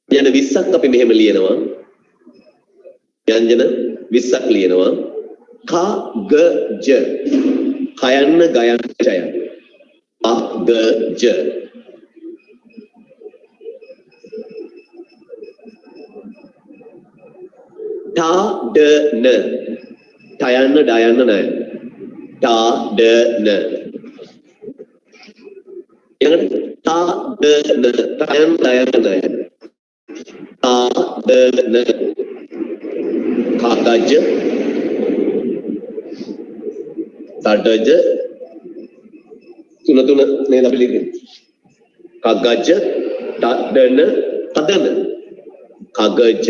ව්‍යංජන 20ක් අපි මෙහෙම ලියනවා. ව්‍යංජන 20ක් ලියනවා. ක ග ජ කයන්න ගයන්න ජයන්න. ක ග ජ තා ඩ න ටයන්න ඩයන්න නය. තා ඩ න ඊළඟට තා ඩ න ටයන්න ඩයන්න නය. තා ඩ න කාගජ තඩජ තුන නේද අපි ලියන්නේ. කගජ තඩන තදන කගජ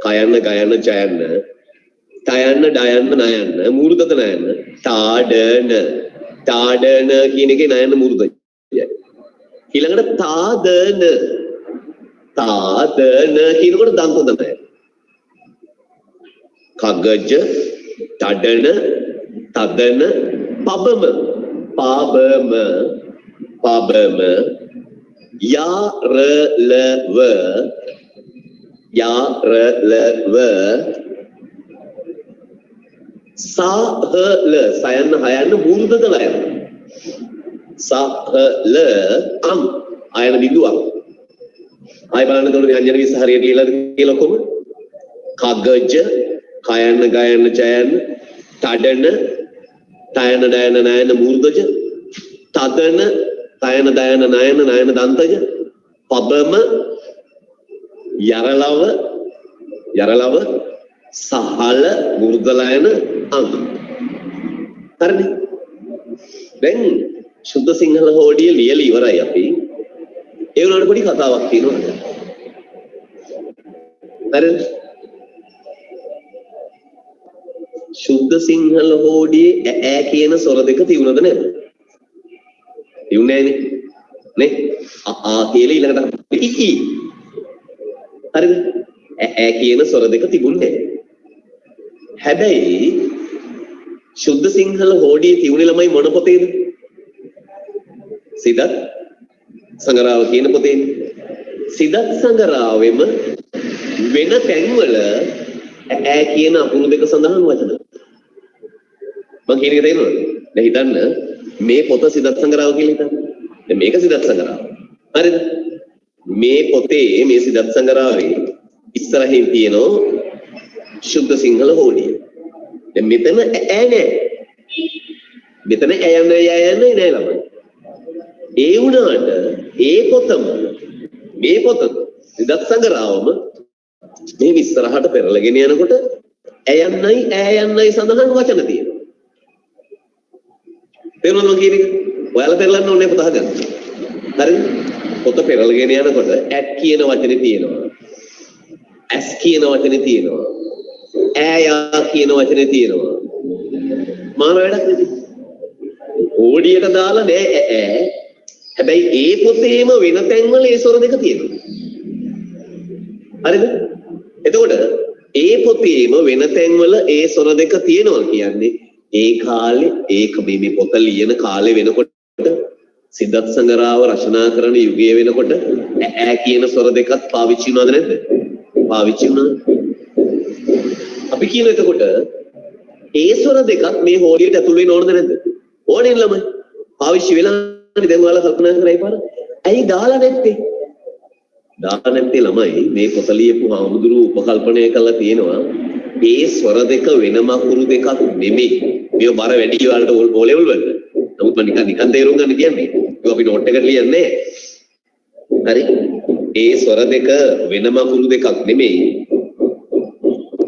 කයන්න ගයන්න ජයන්න තයන්න ඩයන්න නයන්න මූර්ධත නයන්න තාඩන තාඩන කියන එකේ නයන්න මූර්ධය. ඊළඟට තාදන කියනකොට දන්ත තමයි. කගජ තඩන තදන පබම යාරලව සහල සයන්න හයන්න මූර්ධත නයන්න. සහල අම් අයන බිඳුවක්. ආය බලන්න තොර ව්‍යංජන 20 හරියට ලියලාද කියලා ඔක්කොම. කගජ කයන්න ගයන්න ජයන්න තඩන තයන දයන නයන මූර්ධජ තදන තයන දයන නයන නයන දන්තජ පබම යරලව සහල මූර්ධලයන අංග. හරිනේ. දැන් සුද්ධ සිංහල හෝඩිය ලියලා ඉවරයි අපි. ඒ වුණාට පොඩි කතාවක් තියෙනවා. හරිද? සුද්ධ සිංහල හෝඩියේ ඈ කියන ස්වර දෙක තියුණද නැද්ද? තියුනේ නේ? ආ කියලා ඊළඟට ඉ. හරිද? ඈ කියන ස්වර දෙක තිබුණේ නැහැ. හැබැයි සුද්ධ සිංහල හෝඩියේ තියුනේ ළමයි මොන පොතේද? සිදත් සංගරාව කියන පොතේ. සිදත් සංගරාවෙම වෙන තැන්වල ඈ කියන අකුරු දෙක සඳහන් වචන. මම කියන එක තේරෙනවද? දැන් හිතන්න මේ පොත සිදත් සංගරාව කියලා හිතන්න. දැන් මේක සිදත් සංගරාව. හරිද? මේ පොතේ මේ සිදත් සංගරාවේ ඉස්සරහින් තියෙනවා සුද්ධ සිංහල හෝඩිය. දැන් මෙතන ඈ නෑ. මෙතන යන්නේ නෑ ළමයි. ඒ වුණාට ඒ පොතම මේ පොත සිදත් සංගරාවම මේ ඉස්සරහට පෙරලගෙන යනකොට ඈයන්නයි සඳහන් වචන තියෙනවා. තේරුණාද මම කියන එක? ඔයාලා පෙරලන්න ඕනේ පොත අහගන්න. හරිද? පොත පෙරලගෙන යනකොට ඇට් කියන වචනේ තියෙනවා. ඇස් කියන වචනේ තියෙනවා. ඈයා කියන වචනේ තියෙනවා. මාන වැඩක් නෙමෙයි. ඕඩියට දාලා නෑ ඈ. හැබැයි ඒ පොතේම වෙන තැන්වල ඒ ස්වර දෙක තියෙනවා. හරිද? එතකොට ඒ පොතේම වෙන තැන්වල ඒ ස්වර දෙක තියෙනවා කියන්නේ ඒ කාලේ ඒක මේ පොත ලියන කාලේ වෙනකොට සිද්ධාත් සංගරාව රචනා කරන යුගයේ වෙනකොට ඈ කියන ස්වර දෙකත් පාවිච්චි වුණාද නැද්ද? පාවිච්චි වුණා. අපි කියන එතකොට ඒ ස්වර දෙකත් මේ හෝඩියට ඇතුල් වෙන්න ඕනද නැද්ද? ඕනේ ළමයි. පාවිච්චි වෙලානේ දැන් ඔයාලා කල්පනා කරලා ඉපාර. ඇයි දාලා නැත්තේ? දාලා නැත්තේ ළමයි මේ පොත ලියපු හාමුදුරුවෝ උපකල්පනය කරලා තියෙනවා මේ ස්වර දෙක වෙනම අකුරු දෙකක් නෙමෙයි. මේ බර වැඩි වලට ඕ ලෙවල් වලට. නමුත් මම නිකන් තේරුම් ගන්න කියන්නේ. ඒක අපි නෝට් එකට ලියන්නේ නැහැ. හරි? ඒ ස්වර දෙක වෙනම අකුරු දෙකක් නෙමෙයි.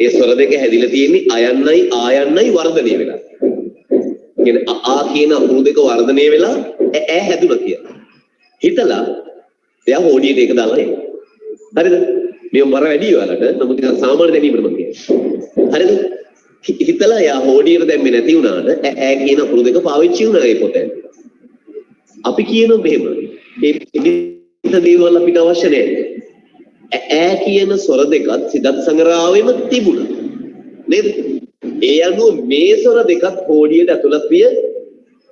ඒ ස්වර දෙක හැදිලා තියෙන්නේ අයන්නයි ආයන්නයි වර්ධනය වෙලා. කියන්නේ ආ කියන අකුරු දෙක වර්ධනය වෙලා ඈ හැදුණා කියලා. හිතලා එයා හෝඩියට ඒක දාලා එනවා. හරිද? මේ බර වැඩි වලට නමුත් ඒක සාමාන්‍ය දැනීමකට මම කියන්නේ. හරිද? හිතලා එයා හෝඩියට දැම්මේ නැති වුණාට ඈ කියන අකුරු දෙක පාවිච්චි වුණා ඒ පොතේ. අපි කියනවා මෙහෙම. මේ දේවල් අපිට අවශ්‍ය නැහැ. ඈ කියන ස්වර දෙකත් සිදත් සංගරාවෙම තිබුණා. නේද? ඒ අනුව මේ ස්වර දෙකත් හෝඩියට ඇතුළත් විය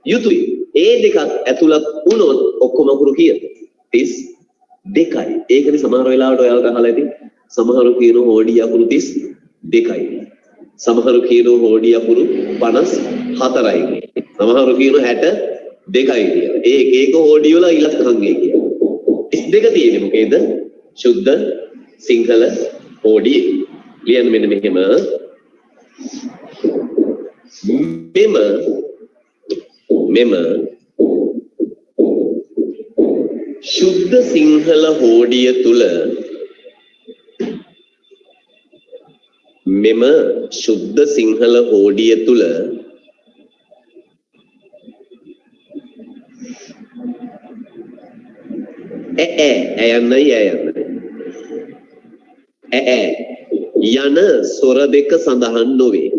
යුතුයි. ඒ දෙකත් ඇතුළත් වුණොත් ඔක්කොම අකුරු කීයද? 32. දෙකයි. ඒකනේ සමහර වෙලාවට ඔයාලට අහලා ඇති. සමහරු කියන හෝඩි අකුරු 32යි. සමහරු කියන හෝඩි අකුරු 54යි. සමහරු කියන 62යි කියලා. ඒ එක එක හෝඩි වල ඉලක්කම් ඒ කියන්නේ. 32 තියෙන්නේ මොකේද? සුද්ධ සිංහල හෝඩි. ලියන්න මෙන්න මෙහෙම. මෙම සුද්ධ සිංහල හෝඩිය තුල යන ස්වර දෙක සඳහන් නොවේ.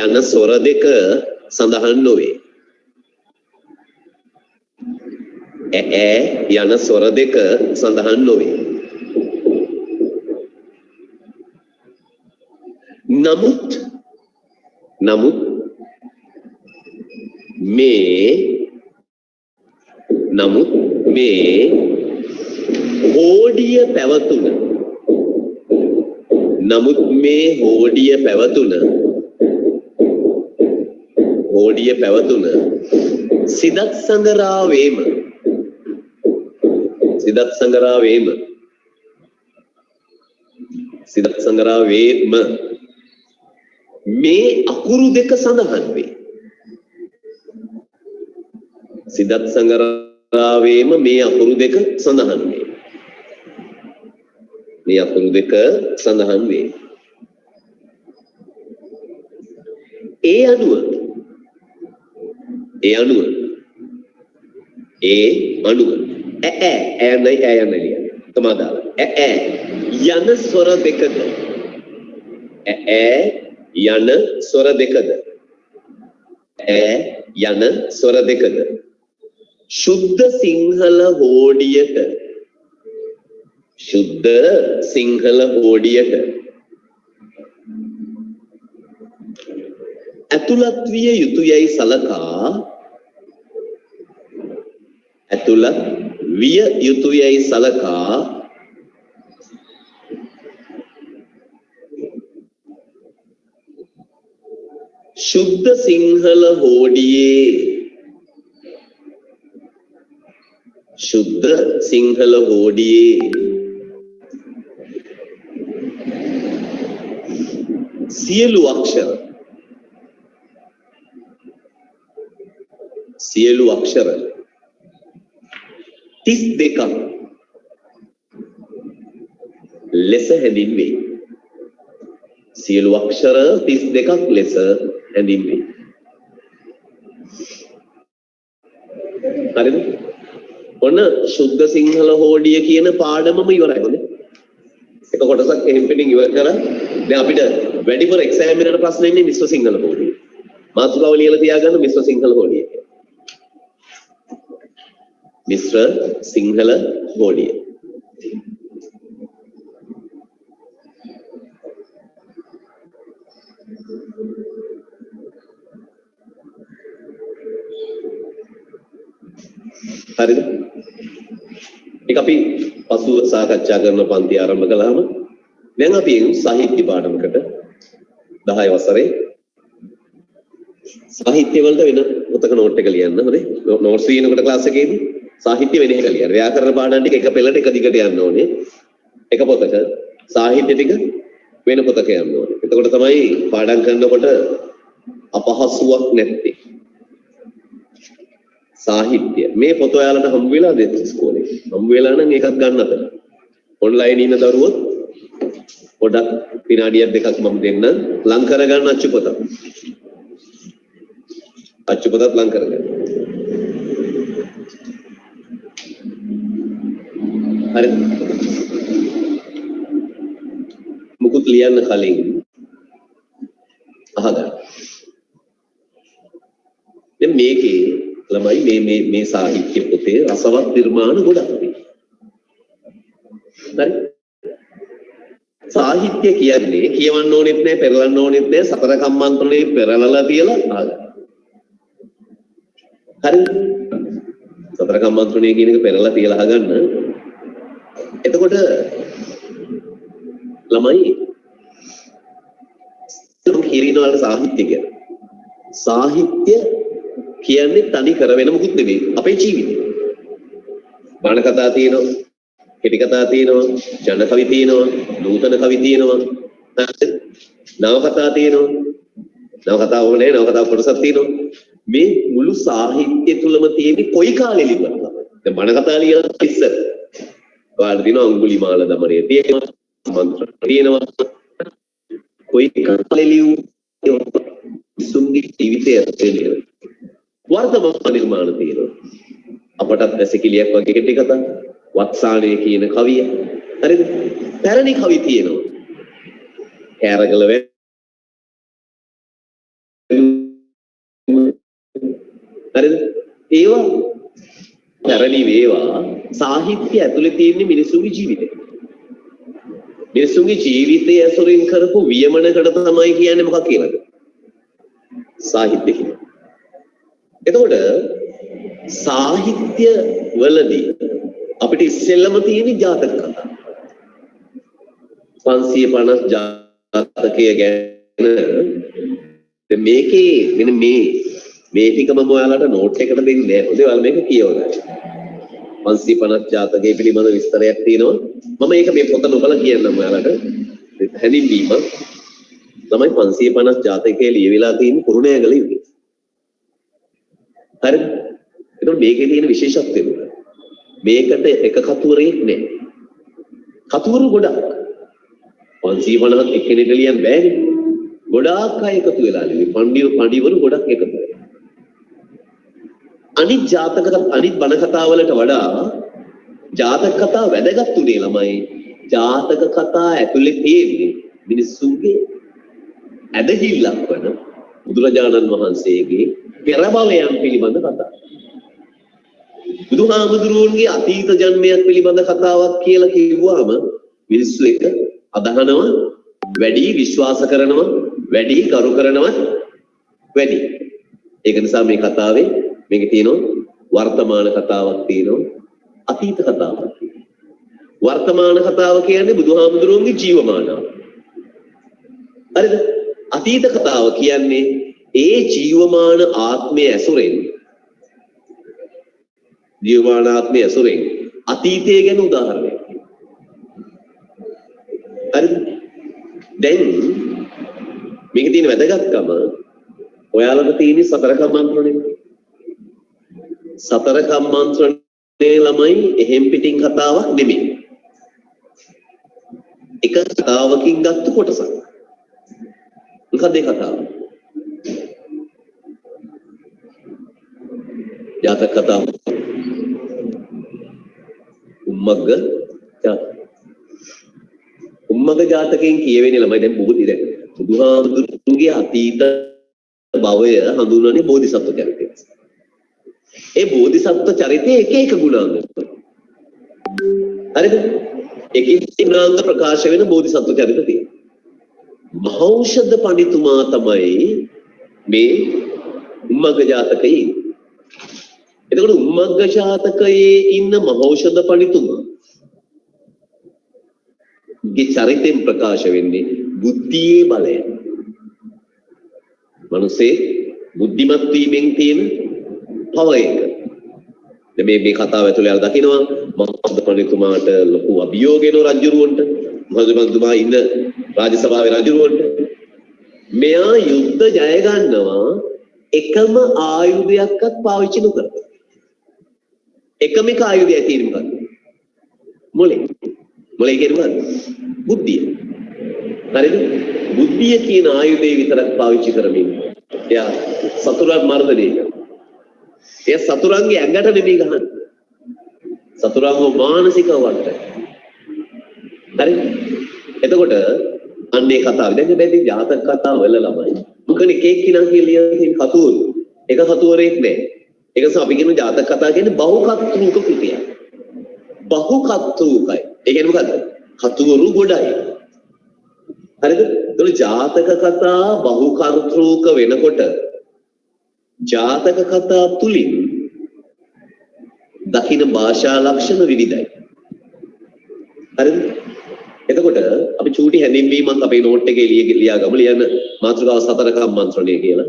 යන ස්වර දෙක සඳහන් නොවේ. යන ස්වර දෙක සඳහන් නොවේ. නමුත් මේ හෝඩිය පැවතුන සිදත් සංගරාවේම මේ අකුරු දෙක සඳහන් වේ. සිදත් සංගරාවේම මේ අකුරු දෙක සඳහන් වේ. ඒ අනුව යන ස්වර දෙකද සුද්ධ සිංහල හෝඩියට ඇතුළත් විය යුතුයයි සලකා සුද්ධ සිංහල හෝඩියේ සියලු අක්ෂර 32ක් ලෙස හැඳින්වේ. සියලු අක්ෂර 32ක් ලෙස හැඳින්වේ. හරිද? ඔන්න සුද්ධ සිංහල හෝඩිය කියන පාඩමම ඉවරයි. හොඳේ. එක කොටසක් එහෙම් පිටින් ඉවර කරා. දැන් අපිට වැඩිපුර එක්සෑම් එකකට ප්‍රශ්න ඉන්නේ මිශ්‍ර සිංහල හෝඩිය. මාතෘකාව ලියලා තියාගන්න මිශ්‍ර සිංහල හෝඩිය. මිශ්‍ර සිංහල හෝඩිය. හරිද? ඒක අපි පසුව සාකච්ඡා කරන පන්ති ආරම්භ කළාම දැන් අපි සාහිත්‍ය පාඩමකට 10 වසරේ සාහිත්‍ය වලට වෙන පොතක නෝට් එක ලියන්න. හොඳේ. නෝට්ස් ලියනකොට ක්ලාස් එකේදී සාහිත්‍ය වෙන එක ලියන්න. ව්‍යාකරණ පාඩම් ටික එක පෙළට එක දිගට යන්න ඕනේ. එක පොතක සාහිත්‍ය ටික වෙන පොතක යන්න ඕනේ. එතකොට තමයි පාඩම් කරනකොට අපහසුාවක් නැත්තේ. සාහිත්‍ය මේ පොත ඔයාලට හම්බ වෙලා දෙත් ඉස්කෝලේ. හම්බ වෙලා නම් ඒකත් ගන්න අතර. ඔන්ලයින් ඉන්න දරුවොත් පොඩක් විනාඩියක් දෙකක් මම දෙන්න ලං කරගන්න අච්චු පොත. අච්චු පොතත් ලං කරගන්න. හරි. මුකුත් ලියන්න කලින් අහගන්න. දැන් මේකේ ළමයි මේ සාහිත්‍ය පොතේ රසවත් නිර්මාණ ගොඩක් තියෙනවා. හරි. සාහිත්‍ය කියන්නේ කියවන්න ඕනෙත් නැහැ, පෙරලන්න ඕනෙත් නැහැ, සතර කම්මන්ත්‍රණේ පෙරලලා තියලා අහගන්න. හරි. සතර කම්මන්ත්‍රණය කියන එක පෙරලා තියලා අහගන්න. එතකොට ළමයි කිරින වල සාහිත්‍ය කියන. සාහිත්‍ය කියන්නේ තනි කර වෙන මොකුත් නෙවෙයි. අපේ ජීවිතේ. බණ කතා තියෙනවා, කෙටි කතා තියෙනවා, ජන කවි තියෙනවා, නූතන කවි තියෙනවා, නව කතා තියෙනවා. නව කතාව නේ නව කතාව කොටසක් තියෙනවා. මේ මුළු සාහිත්‍ය තුලම තියෙන කොයි කාලෙ ලිව්වද? දැන් බණ කතා ලියලා ඉස්සර. ඔයාලට තියෙනවා අඟුලිමාල දමනය තියෙනවා, මන්ත්‍ර තියෙනවා. කොයි කාලෙ ලිව්ව සුන්දි ජීවිතය තියෙනවා. වර්තමාන නිර්මාණ තියෙනවා. අපටත් දැසකිලියක් වගේ කෙටි කතා, වත්සාණය කියන කවිය. හරිද? පැරණි කවි තියෙනවා. කෑරගල හරිද? ඒවා පැරණි වේවා සාහිත්‍ය ඇතුලේ තියෙන මිනිසුන්ගේ ජීවිතේ. මිනිසුන්ගේ ජීවිතය ඇසුරින් කරපු වියමනකට තමයි කියන්නේ මොකක් කියලාද? සාහිත්‍ය කියන්නේ. එතකොට සාහිත්‍ය වලදී අපිට ඉස්සෙල්ලම තියෙන ජාතක කතා. 550 ජාතකය ගැන මේකේ මෙන්න මේ ටිකම ඔයාලට නෝට් එකකට දෙන්නේ නැහැ. හොඳේ ඔයාලා මේක කියවගන්න. 550 ජාතකයේ පිළිබඳ විස්තරයක් තියෙනවා. මම ඒක මේ පොත නොබල කියන්නම් ඔයාලට. හැඳින්වීම තමයි 550 ජාතකයේ ලියවිලා තියෙන කුරුණෑගල යුගයේ. හරිද? ඒතකොට මේකේ තියෙන විශේෂත්වය මොකක්ද? මේකට එක කතුවරෙක් නැහැ. කතුවරු ගොඩක්. 550ක් එක්කෙනෙක් ලියන්න බෑනේ. ගොඩාක් අය එකතු වෙලා ලිව්වේ. පඬිවරු ගොඩක් එකතු වෙලා. අනිත් ජාතක අනිත් බණ කතා වලට වඩා ජාතක කතා වැදගත් උනේ ළමයි. ජාතක කතා ඇතුලේ තියෙන්නේ මිනිස්සුන්ගේ ඇදහිල්ලක් වන බුදුරජාණන් වහන්සේගේ පෙරබලයන් පිළිබඳ කතා. බුදුහාමුදුරුවන්ගේ අතීත ජන්මයක් පිළිබඳ කතාවක් කියලා කිව්වම මිනිස්සු එක අදහනවා, වැඩි විශ්වාස කරනවා, වැඩි කරු කරනවා, වැඩි. ඒක නිසා මේ කතාවේ මේකේ තියෙනවා වර්තමාන කතාවක් තියෙනවා, අතීත කතාවක් තියෙනවා. වර්තමාන කතාව කියන්නේ බුදුහාමුදුරුවන්ගේ ජීවමානව. හරිද? අතීත කතාව කියන්නේ ඒ ජීවමාන ආත්මය ඇසුරෙන් අතීතය ගැන උදාහරණයක්. හරිද? දැන් මේකේ තියෙන වැදගත්කම ඔයාලට තියෙන සතර කම්මන්ත්‍රණය. සතර කම්මන්ත්‍රණේ ළමයි එහෙම් පිටින් කතාවක් නෙමෙයි. එක කතාවකින් ගත්ත කොටසක්. මොකද ඒ කතාව? ජාතක කතාව. උම්මග්ග ජාතක. උම්මග්ග ජාතකයෙන් කියවෙන්නේ ළමයි දැන් බුදුදි දැන් බුදුහාමුදුරුවන්ගේ අතීත භවය හඳුන්වන්නේ බෝධිසත්ව චරිතය. ඒ බෝධිසත්ව චරිතයේ එක ගුණාංග. හරිද? එක ගුණාංග ප්‍රකාශ වෙන බෝධිසත්ව චරිත තියෙනවා. මහෞෂධ පඬිතුමා තමයි මේ උම්මග්ග ජාතකයේ. එතකොට උම්මග්ග ජාතකයේ ඉන්න මහෞෂධ පඬිතුමා ගේ චරිතෙන් ප්‍රකාශ වෙන්නේ බුද්ධියේ බලය. මනුස්සේ බුද්ධිමත් වීමෙන් තියෙන පව එක. දැන් මේ කතාව ඇතුලේ අර දකිනවා මහෞෂධ පඬිතුමාට ලොකු අභියෝග එනවා රජුරවන්ට. මහෞෂධ පඬිතුමා ඉන්න රාජ්‍ය සභාවේ රජුරවන්ට. මෙයා යුද්ධ ජය ගන්නවා එකම ආයුධයක්වත් පාවිච්චි නොකර. එකම එක ආයුධය තියෙන්නේ මොකක්ද? මොලේ. මොලේ කියන්නේ මොකක්ද? බුද්ධිය. හරිද? බුද්ධිය කියන ආයුධය විතරක් පාවිච්චි කරමින් එයා සතුරන් මර්ධනය කරනවා. එයා සතුරන්ගේ ඇඟට නෙමෙයි ගහන්නේ. සතුරන්ව මානසිකව වට්ට. හරිද? එතකොට අන්නේ කතාව. දැන් මේ ජාතක කතාව වල ළමයි මොකද එක එක්කිනා කියලා තියෙන කතුවරු. එක කතුවරෙක් නෑ. ඒක නිසා අපි කියන ජාතක කතා කියන්නේ බහුකත්‍රූක කෘතියක්. බහුකත්‍රූකයි. ඒ කියන්නේ මොකද්ද? කතුවරු ගොඩයි. හරිද? ඒතකොට ජාතක කතා බහුකත්‍රූක වෙනකොට ජාතක කතා තුලින් දකින භාෂා ලක්ෂණ විවිධයි. හරිද? එතකොට අපි චූටි හැඳින්වීමක් අපේ නෝට් එකේ ලියාගමු. ලියන්න මාතෘකාව සතරකම් මන්ත්‍රණය කියලා.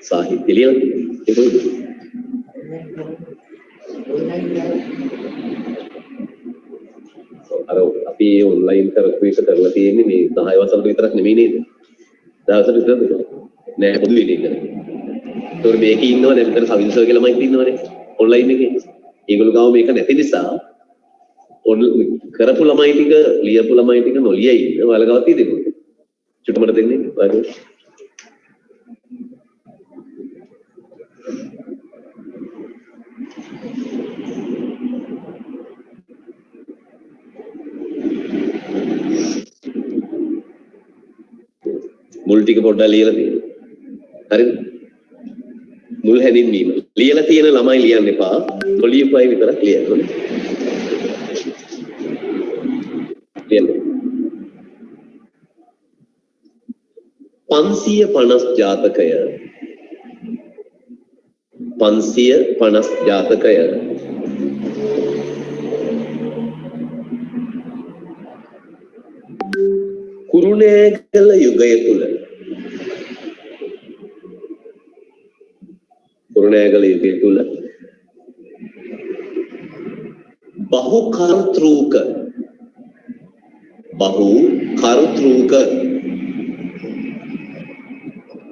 සාහිත්‍ය ලියන්න. ඒක අර අපි ඔන්ලයින් කරපු එක කරලා තියෙන්නේ මේ 10 වසරට විතරක් නෙමෙයි නේද? 10 වසරට විතරද? නෑ පොදු වෙන්නේ ඒක. ඒතකොට මේකේ ඉන්නවා දැන් මෙතන සවින්සර් කියලා මයික් ඉන්නවනේ ඔන්ලයින් එකේ. ඒගොල්ලෝ ගාව මේක නැති නිසා කරපු ළමයි ටික ලියපු ළමයි ටික නොලිය ඉන්න ඔයාලා ගාව තියෙන්නේ. චුට්ට මට දෙන්නේ. ඔයාලා මුල් ටික පොඩ්ඩක් ලියලා තියෙනවා. හරිද? මුල් හැදින්වීම. ලියලා තියෙන ළමයි ලියන්න එපා. නොලියපු අය විතරක් ලියන්න ඕනේ. ලියන්න. 550 ජාතකය 550 ජාතකය කුරුණෑගල යුගය තුල කුරුණෑගල යුගය තුල බහුකර්තෘක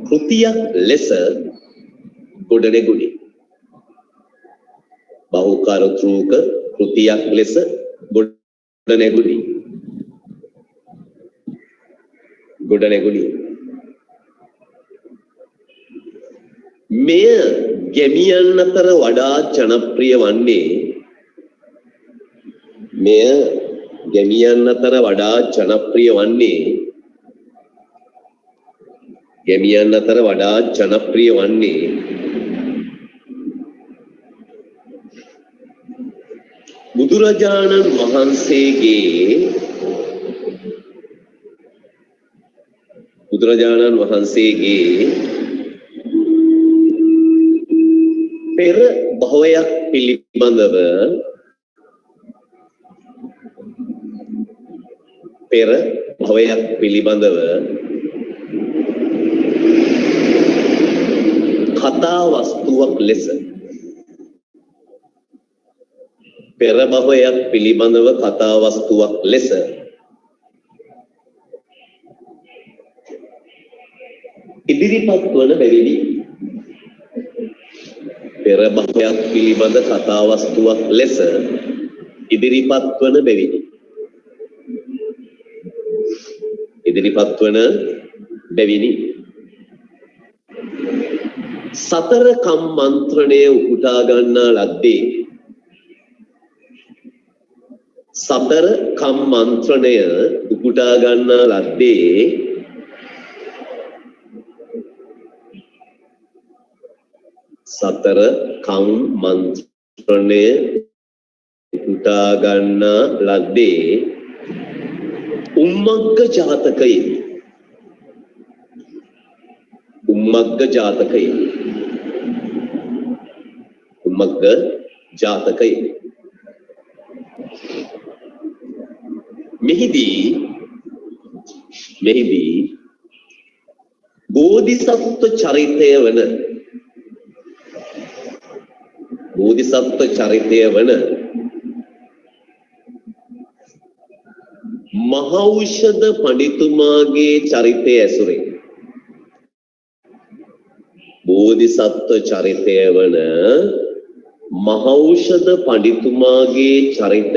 කෘතියක් ලෙස ගොඩනැගුණි. බහුකර්තෘක කෘතියක් ලෙස ගොඩනැගුණි. මෙය ගැමියන් අතර වඩා ජනප්‍රිය වන්නේ බුදුරජාණන් වහන්සේගේ පෙර භවයක් පිළිබඳව කතා වස්තුවක් ලෙස ඉදිරිපත් වන බැවිනි. පෙර භවයක් පිළිබඳ කතා වස්තුවක් ලෙස ඉදිරිපත් වන බැවිනි. සතර කම් මන්ත්‍රණය උපුටා ගන්නා ලද්දේ සතර කම් මන්ත්‍රණය උපුටා ගන්නා ලද්දේ උම්මග්ග ජාතකය. මෙහිදී බෝධිසත්ව චරිතය වන මහෞෂධ පඬිතුමාගේ චරිතය ඇසුරෙන් බෝධිසත්ව චරිතය වන මහෞෂධ පඬිතුමාගේ චරිතය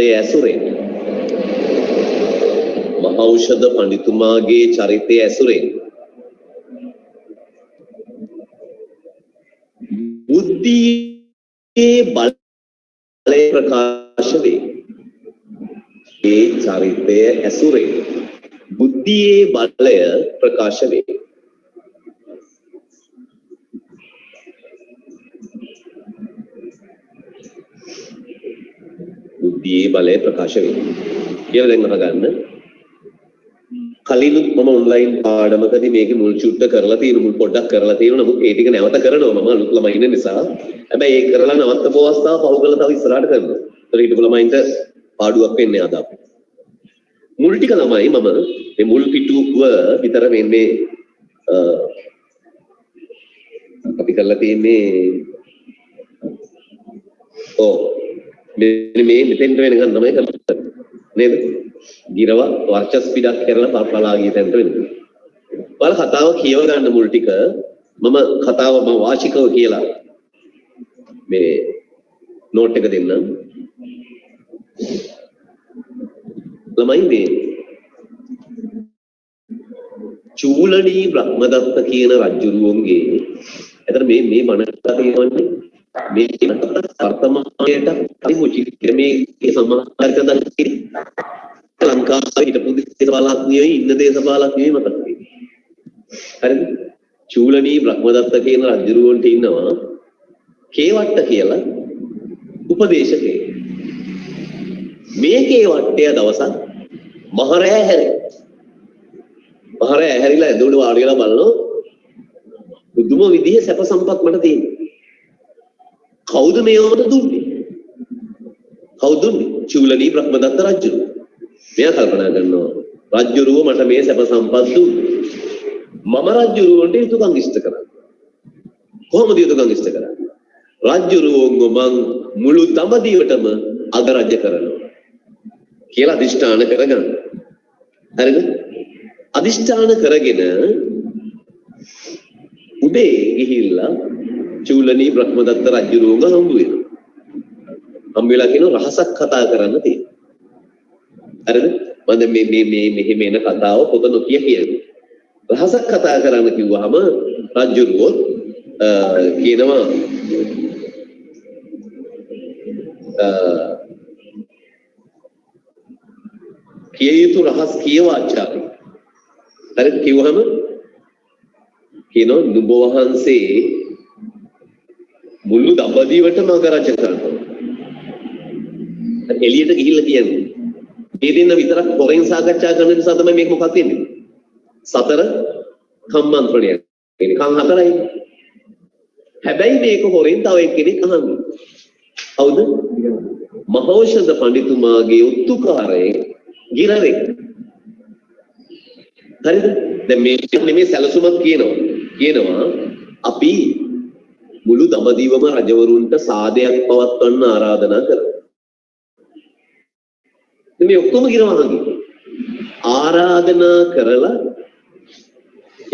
ඇසුරෙන් බුද්ධියේ බලය ප්‍රකාශ වේ. ඒ චරිතය ඇසුරෙන් බුද්ධියේ බලය ප්‍රකාශ වේ. කියලා දැන් අහගන්න. කලිනුත් මම ඔන්ලයින් පාඩමකදී මේකේ මුල් චුට්ට කරලා තියෙන මුල් පොඩ්ඩක් කරලා තියෙනවා. නමුත් ඒ ටික නැවත කරනවා මම අලුත් ළමයි ඉන්න නිසා. හැබැයි ඒක කරලා නවත්තපු අවස්ථාව පහු කරලා තව ඉස්සරහට කරනවා. ඒතර හිටපු ළමයින්ට පාඩුවක් වෙන්නේ අද අපි. මුල් ටික ළමයි මම මේ මුල් පිටුව විතර මේ අපි කරලා තියෙන්නේ මේ මෙතෙන්ට වෙනකන් තමයි කරන්නේ නේද? ගිරව වර්චස් පිටක් කරලා පලා ගිය තැනට වෙනවා. ඔයාලා කතාව කියව ගන්න මුල් ටික මම කතාව මම වාචිකව කියලා මේ නෝට් එක දෙන්නම්. ළමයි මේ චූලනී බ්‍රහ්මදත්ත කියන රජුරුවන්ගේ එතන මේ බණ කතා තියෙනවනේ මේ වර්තමානයට අනිමුචි මේ සමාජයක දැන් ලංකාවේ හිටපු දේශපාලඥයෝ ඉන්න දේශපාලඥයෝ මතක තියෙනවා. හරිද? චූලනී බ්‍රහ්මදත්ත කියන රජුරුවන්ට ඉන්නවා කේවට්ට කියලා උපදේශකයෙක්. මේ කේවට්ටය දවසක් මහරෑ හැරේ. මහරෑ හැරිලා ඇඳුඩ වාඩි වෙලා බලනවා බුදුම විදිහේ සැප සම්පත් මට තියෙනවා. කවුද මේවට දුන්නේ? කවුද දුන්නේ? චූලනී බ්‍රහ්මදත්ත රජු. මෙයා කල්පනා කරනවා රජුරුව මට මේ සැප සම්පත් දුන්නේ. මම රජුරුවන්ට යුතුයකම් ඉෂ්ට කරා. කොහොමද යුතුයකම් ඉෂ්ට කරන්නේ? රජුරුවන්ව මං මුළු දඹදිවටම අගරජ කරනවා කියලා අදිෂ්ඨාන කරගන්න. හරිද? අදිෂ්ඨාන කරගෙන උදේ ගිහිල්ලා චූලනී බ්‍රහ්මදත්ත රජුරුවන්ව හම්බ වෙනවා. හම්බ වෙලා කියනවා රහසක් කතා කරන්න තියෙනවා. හරිද? මම මෙහෙම එන කතාව පොත නොකිය කියන්නේ. රහසක් කතා කරන්න කිව්වහම රජුරුව කියනවා කිය යුතු රහස් කියවා ආචාර්ය. හරිද? කිව්වහම කියනවා නුඹ වහන්සේ මුළු දඹදිවටම අගරජ කරනවා. එළියට ගිහිල්ලා කියන්නේ. මේ දෙන්න විතරක් පොරෙන් සාකච්ඡා කරන නිසා තමයි මේක මොකක්ද වෙන්නේ? සතර කම්මන්ත්‍රණයක්. කියන්නේ කම් හතරයි. හැබැයි මේක හොරෙන් තව එක්කෙනෙක් අහන්නේ. හවුද? මහෞෂධ පඬිතුමාගේ උත්තුකාරයේ ගිරවෙක්. හරිද? දැන් මේ සැලසුමක් කියනවා අපි මුළු දඹදිවම රජවරුන්ට සාදයක් පවත්වන්න ආරාධනා කරනවා. මේ ඔක්කොම ගිරවහන්නේ. ආරාධනා කරලා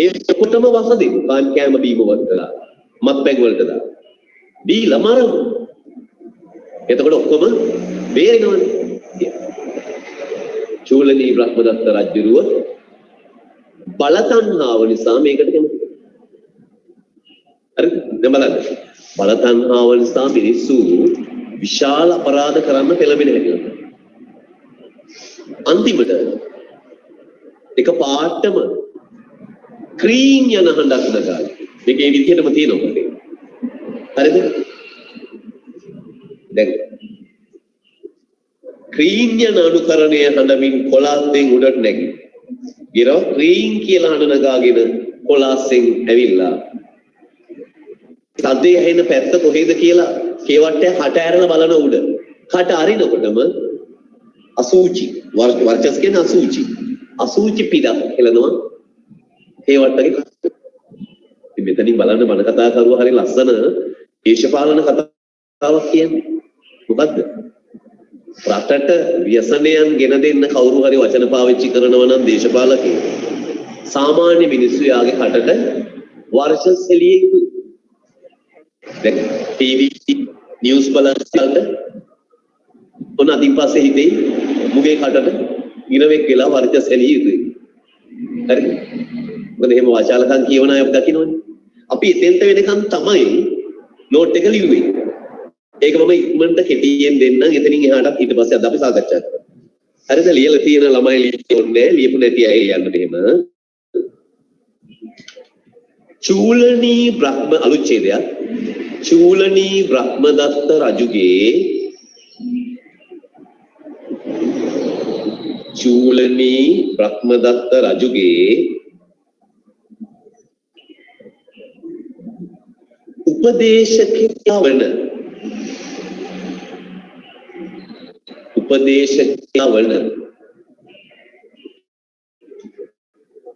ඒ ඔක්කොටම වසදී පාන් කෑම බීම වලටලා මත්පැන් වලට දා. දීලා මරමු. එතකොට ඔක්කොම බේරෙනවනේ. චූලනී බ්‍රහ්මදත්ත රජුරුව බලතණ්හාව නිසා මේකට කැමති. හරිද? දැන් බලන්න. බලතණ්හාව නිසා මිනිස්සු විශාල අපරාධ කරන්න පෙළඹෙන හැටි. අන්තිමට එක පාටම ක්‍රීන් යන හඬක් නගා. මේකේ විදිහටම තියෙනවා. හරිද? දැන් ක්‍රීන් යන අනුකරණය හඬමින් කොලාස්සෙන් උඩට නැගි. ගිරව ක්‍රීන් කියලා හඬ නගාගෙන කොලාස්සෙන් ඇවිල්ලා. සද්දේ ඇහෙන පැත්ත කොහෙද කියලා කේවට්ටය කට ඇරලා බලන උඩ. කට අරිනකොටම අසූචි වර්චස් කියන අසූචි පිටක් හෙලනවා කේවට්ටගේ කට. ඉතින් මෙතනින් බලන්න බණ කතා කරුවා හරි ලස්සන දේශපාලන කතාවක් කියන්නේ. මොකද්ද? රටට ව්‍යසනයන් ගෙන දෙන්න කවුරු හරි වචන පාවිච්චි කරනවා නම් දේශපාලකයෙක් සාමාන්‍ය මිනිස්සු යාගේ කටට වර්ෂස් එළියේ යුතුයි. දැන් ටීවී නිවුස් බලන්න ඔන්න අදින් පස්සේ හිතේ මුගේ කටට ඉරවෙක් වෙලා වර්ෂස් එළියේ යුතුයි. හරිද? මොකද එහෙම වාචාලකම් කියවන අය අපි දකින්නවනේ. අපි එතෙන්ට වෙනකන් තමයි නෝට් එක ලියුවේ. ඒක මම ඉක්මනට කෙටියෙන් දෙන්නම්. එතනින් එහාටත් ඊට පස්සේ අද අපි සාකච්ඡා කරමු. හරිද? ලියලා තියෙන ළමයි ලියන්නේ ලියපු නැති අය යන්න මෙහෙම. චූලනී බ්‍රහ්ම අලුච්ඡේදයක්. චූලනී බ්‍රහ්මදත්ත රජුගේ චූලනී බ්‍රහ්මදත්ත රජුගේ උපදේශකයා වන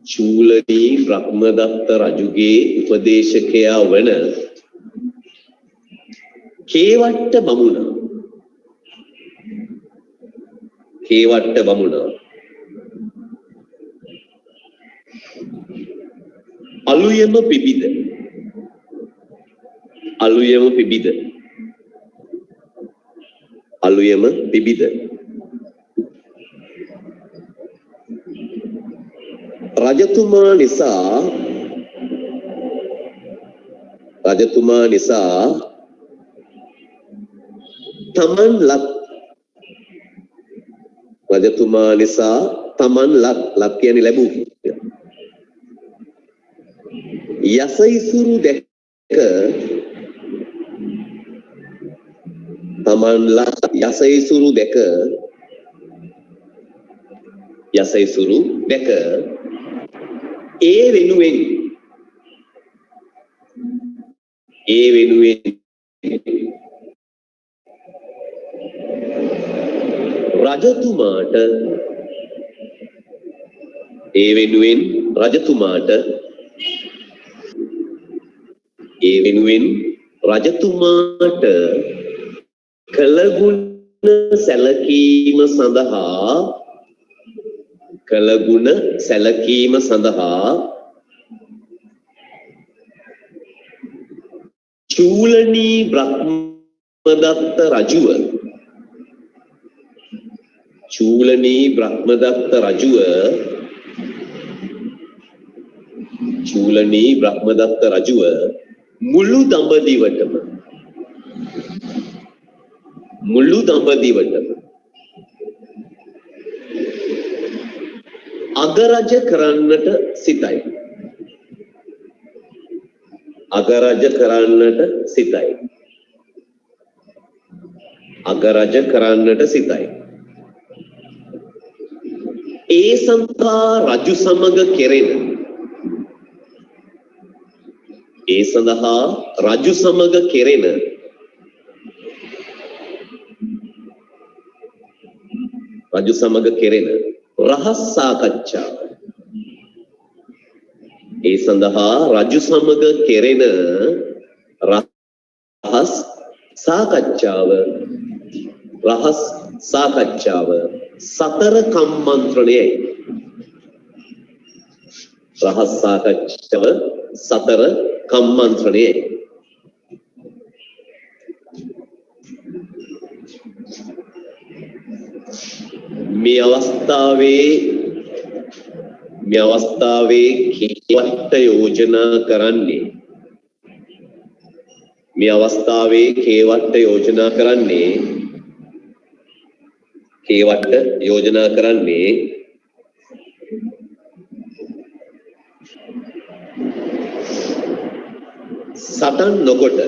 චූලනී බ්‍රහ්මදත්ත රජුගේ උපදේශකයා වන කේවට්ට බමුණා අලුයම පිබිද රජතුමා නිසා තමන් ලත් කියන්නේ ලැබූ යසයිසුරු දැක ඒ වෙනුවෙන් රජතුමාට කළගුණ සැලකීම සඳහා චූලනී බ්‍රහ්මදත්ත රජුව මුළු දඹදිවටම අගරජ කරන්නට සිතයි. ඒ සඳහා රජු සමග කෙරෙන රහස් සාකච්ඡාව සතර කම්මන්ත්‍රණයයි. මේ අවස්ථාවේ කේවට්ට යෝජනා කරන්නේ සටන් නොකොට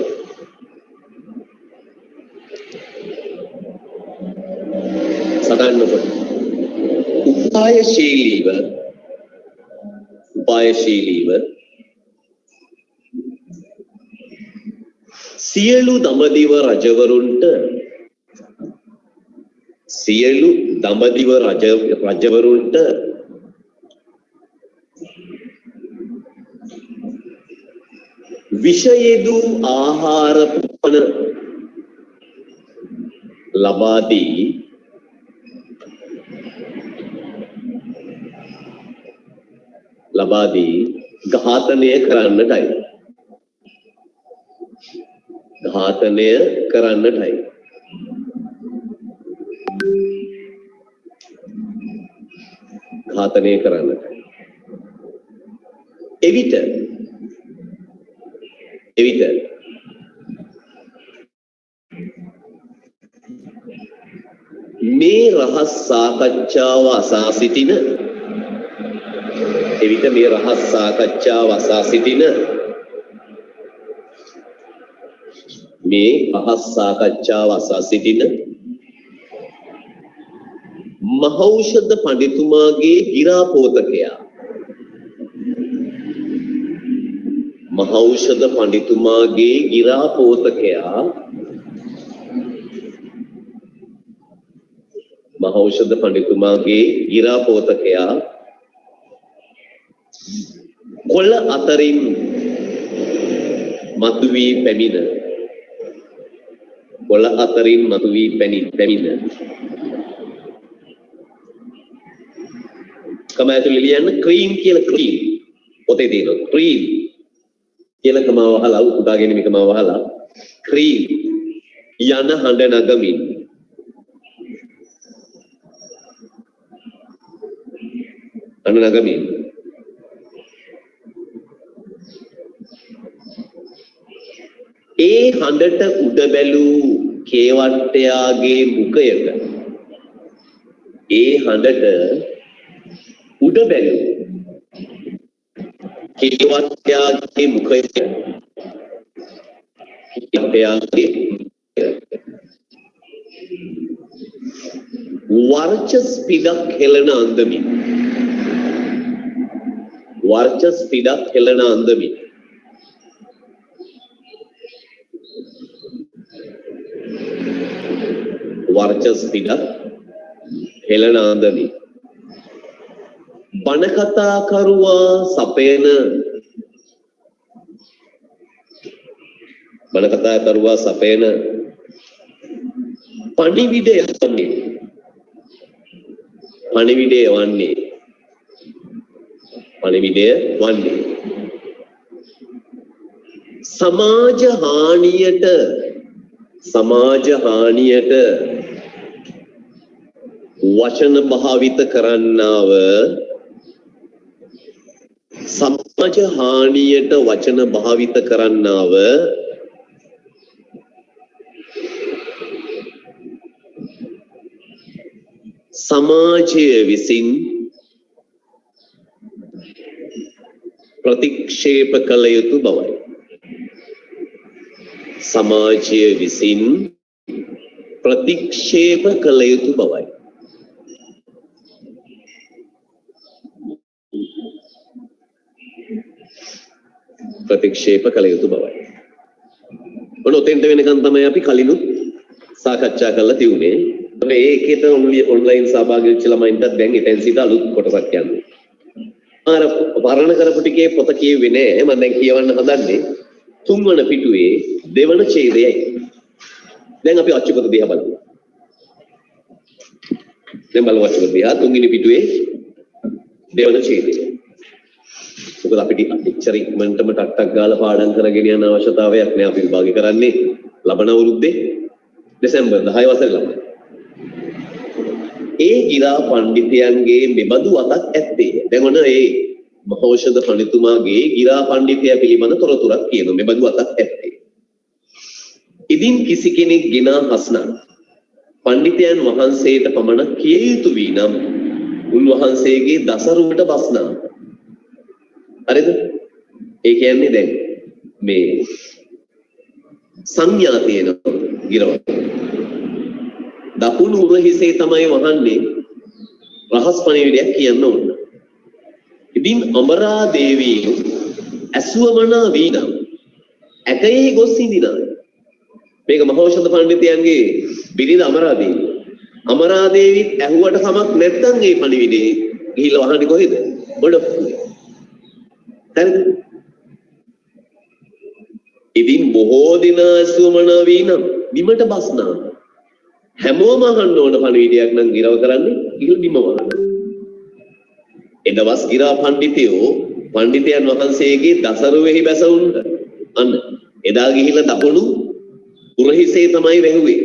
උපායශීලීව සියලු දඹදිව රජවරුන්ට විෂයෙදු ආහාර පන ලබා දී ඝාතනය කරන්නටයි. එවිට මේ රහස් සාකච්ඡාව අසා සිටින මහෞෂධ පඬිතුමාගේ ගිරාපෝතකයා. මහෞෂධ පඬිතුමාගේ ගිරාපෝතකයා මහෞෂධ පඬිතුමාගේ ගිරාපෝතකයා කොළ අතරින් මතුවී පැමිණ කොළ අතරින් මතුවී පැමිණ කමාතුල ලියන්න ක්‍රීම් කියලා ක්‍රීම් පොතේ තියෙනවා ක්‍රීම් කියලා කමාව වහලා උදාගෙන මේක කමාව වහලා ක්‍රීම් යන හඬ නගමින් ඒ හඬට උඩ බැලූ කේවට්ටයාගේ මුඛයට ඒ හඬට උඩ බැලූ කේවට්ටයාගේ මුඛයට වර්චස් පිටක් හෙළන අන්දමින් වර්චස් පිටක් හෙළන අන්දමින් වර්චස් පිටක් හෙළන අන්දමින් බණ කතා කරුවා සපයන පණිවිඩය වන්නේ සමාජ හානියට වචන භාවිත කරන්නාව සමාජය විසින් ප්‍රතික්ෂේප කළ යුතු බවයි. ඔන්න ඔතෙන්ට වෙනකන් තමයි අපි කලිනුත් සාකච්ඡා කරලා තියුනේ. ඒකේට ඔන්ලයින් සහභාගී වෙච්ච ළමයින්ටත් දැන් එතෙන් සිට අලුත් කොටසක් යනවා. අර වර්ණ කරපු ටිකේ පොත කියුවේ නෑ. මම දැන් කියවන්න හදන්නේ තුන්වන පිටුවේ දෙවන ඡේදයයි. දැන් අපි අච්චුපත දිහා බලමු. අච්චුපත දිහා තුන්වෙනි පිටුවේ දෙවන ඡේදය. මොකද අපිට එච්චර ඉක්මනටම ටක් ගාලා පාඩම් කරගෙන යන අවශ්‍යතාවයක් නෑ. අපි විභාගය කරන්නේ ලබන අවුරුද්දේ දෙසැම්බර් 10 වසරේ ළමයි. ඒ ගිරා පඬිතයන්ගේ මෙබඳු අතක් ඇත්තේ. දැන් ඔන්න ඒ මහෞෂධ පඬිතුමාගේ ගිරා පඬිතයා පිළිබඳ තොරතුරක් කියනවා. මෙබඳු අතක් ඇත්තේ. ඉදින් කිසි කෙනෙක් ගෙනා හස්නා පඬිතයන් වහන්සේට පමණ කිය යුතු වී නම් උන්වහන්සේගේ දසරුවට බස්නා. හරිද? ඒ කියන්නේ දැන් මේ සංඥා තියෙනවා ගිරවට. දකුණු උරහිසේ තමයි වහන්නේ රහස් පණිවිඩයක් කියන්න ඕන. ඉතින් අමරා දේවී ඇසුවමනා වීනම් ඇකයේ ගොස් සිඳිනා. මේක මහෞෂධ පඬිතයන්ගේ බිරිඳ අමරා දේවී. අමරා දේවීත් ඇහුවට කමක් නැත්නම් මේ පණිවිඩේ ගිහිල්ලා වහන්නේ කොහෙද? බඩප්පුවේ. හරිද? ඉතින් බොහෝ දින ඇසුවමනා වීනම් බිමට බස්නා. හැමෝම අහන්න ඕන පණිවිඩයක් නම් ගිරව කරන්නේ ගිහින් බිම වහන්න. එදවස් ගිරා පඬිතයෝ පඬිතයන් වහන්සේගේ දසරුවෙහි බැසවුන්න. අන්න එදා ගිහිල්ලා දකුණු උරහිසේ තමයි වැහුවේ.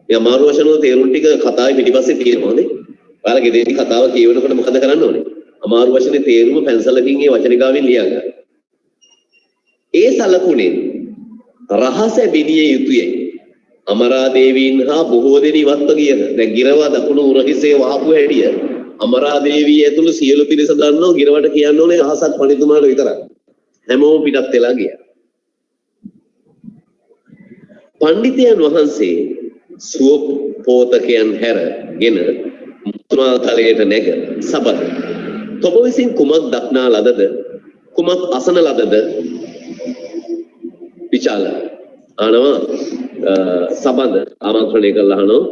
මේ අමාරු වචන තේරුම් ටික කතාවේ පිටිපස්සේ තියෙනවා නේ. ඔයාලා ගෙදරදී කතාව කියවනකොට මොකද කරන්න ඕනේ? අමාරු වචනේ තේරුම පැන්සලකින් ඒ වචනිකාවෙන් ලියා ගන්න. ඒ සලකුණෙන් රහස බිනිය යුතුයයි. අමරා දේවීන් හා බොහෝ දෙනා ඉවත්ව ගියද දැන් ගිරවා දකුණු උරහිසේ වහපු හැටිය අමරා දේවිය ඇතුළු සියලු පිරිස දන්නෝ ගිරවට කියන්න ඕනේ රහසක් පඬිතුමාට විතරයි. හැමෝම පිටත් වෙලා ගියා. පඬිතයන් වහන්සේ සුවපෝතකයන් හැරගෙන තලයට නැග සබද තොප විසින් කුමක් දක්නා ලදද කුමක් අසන ලදද විචාල ආනවා සබඳ ආමන්ත්‍රණය කළා අහනවා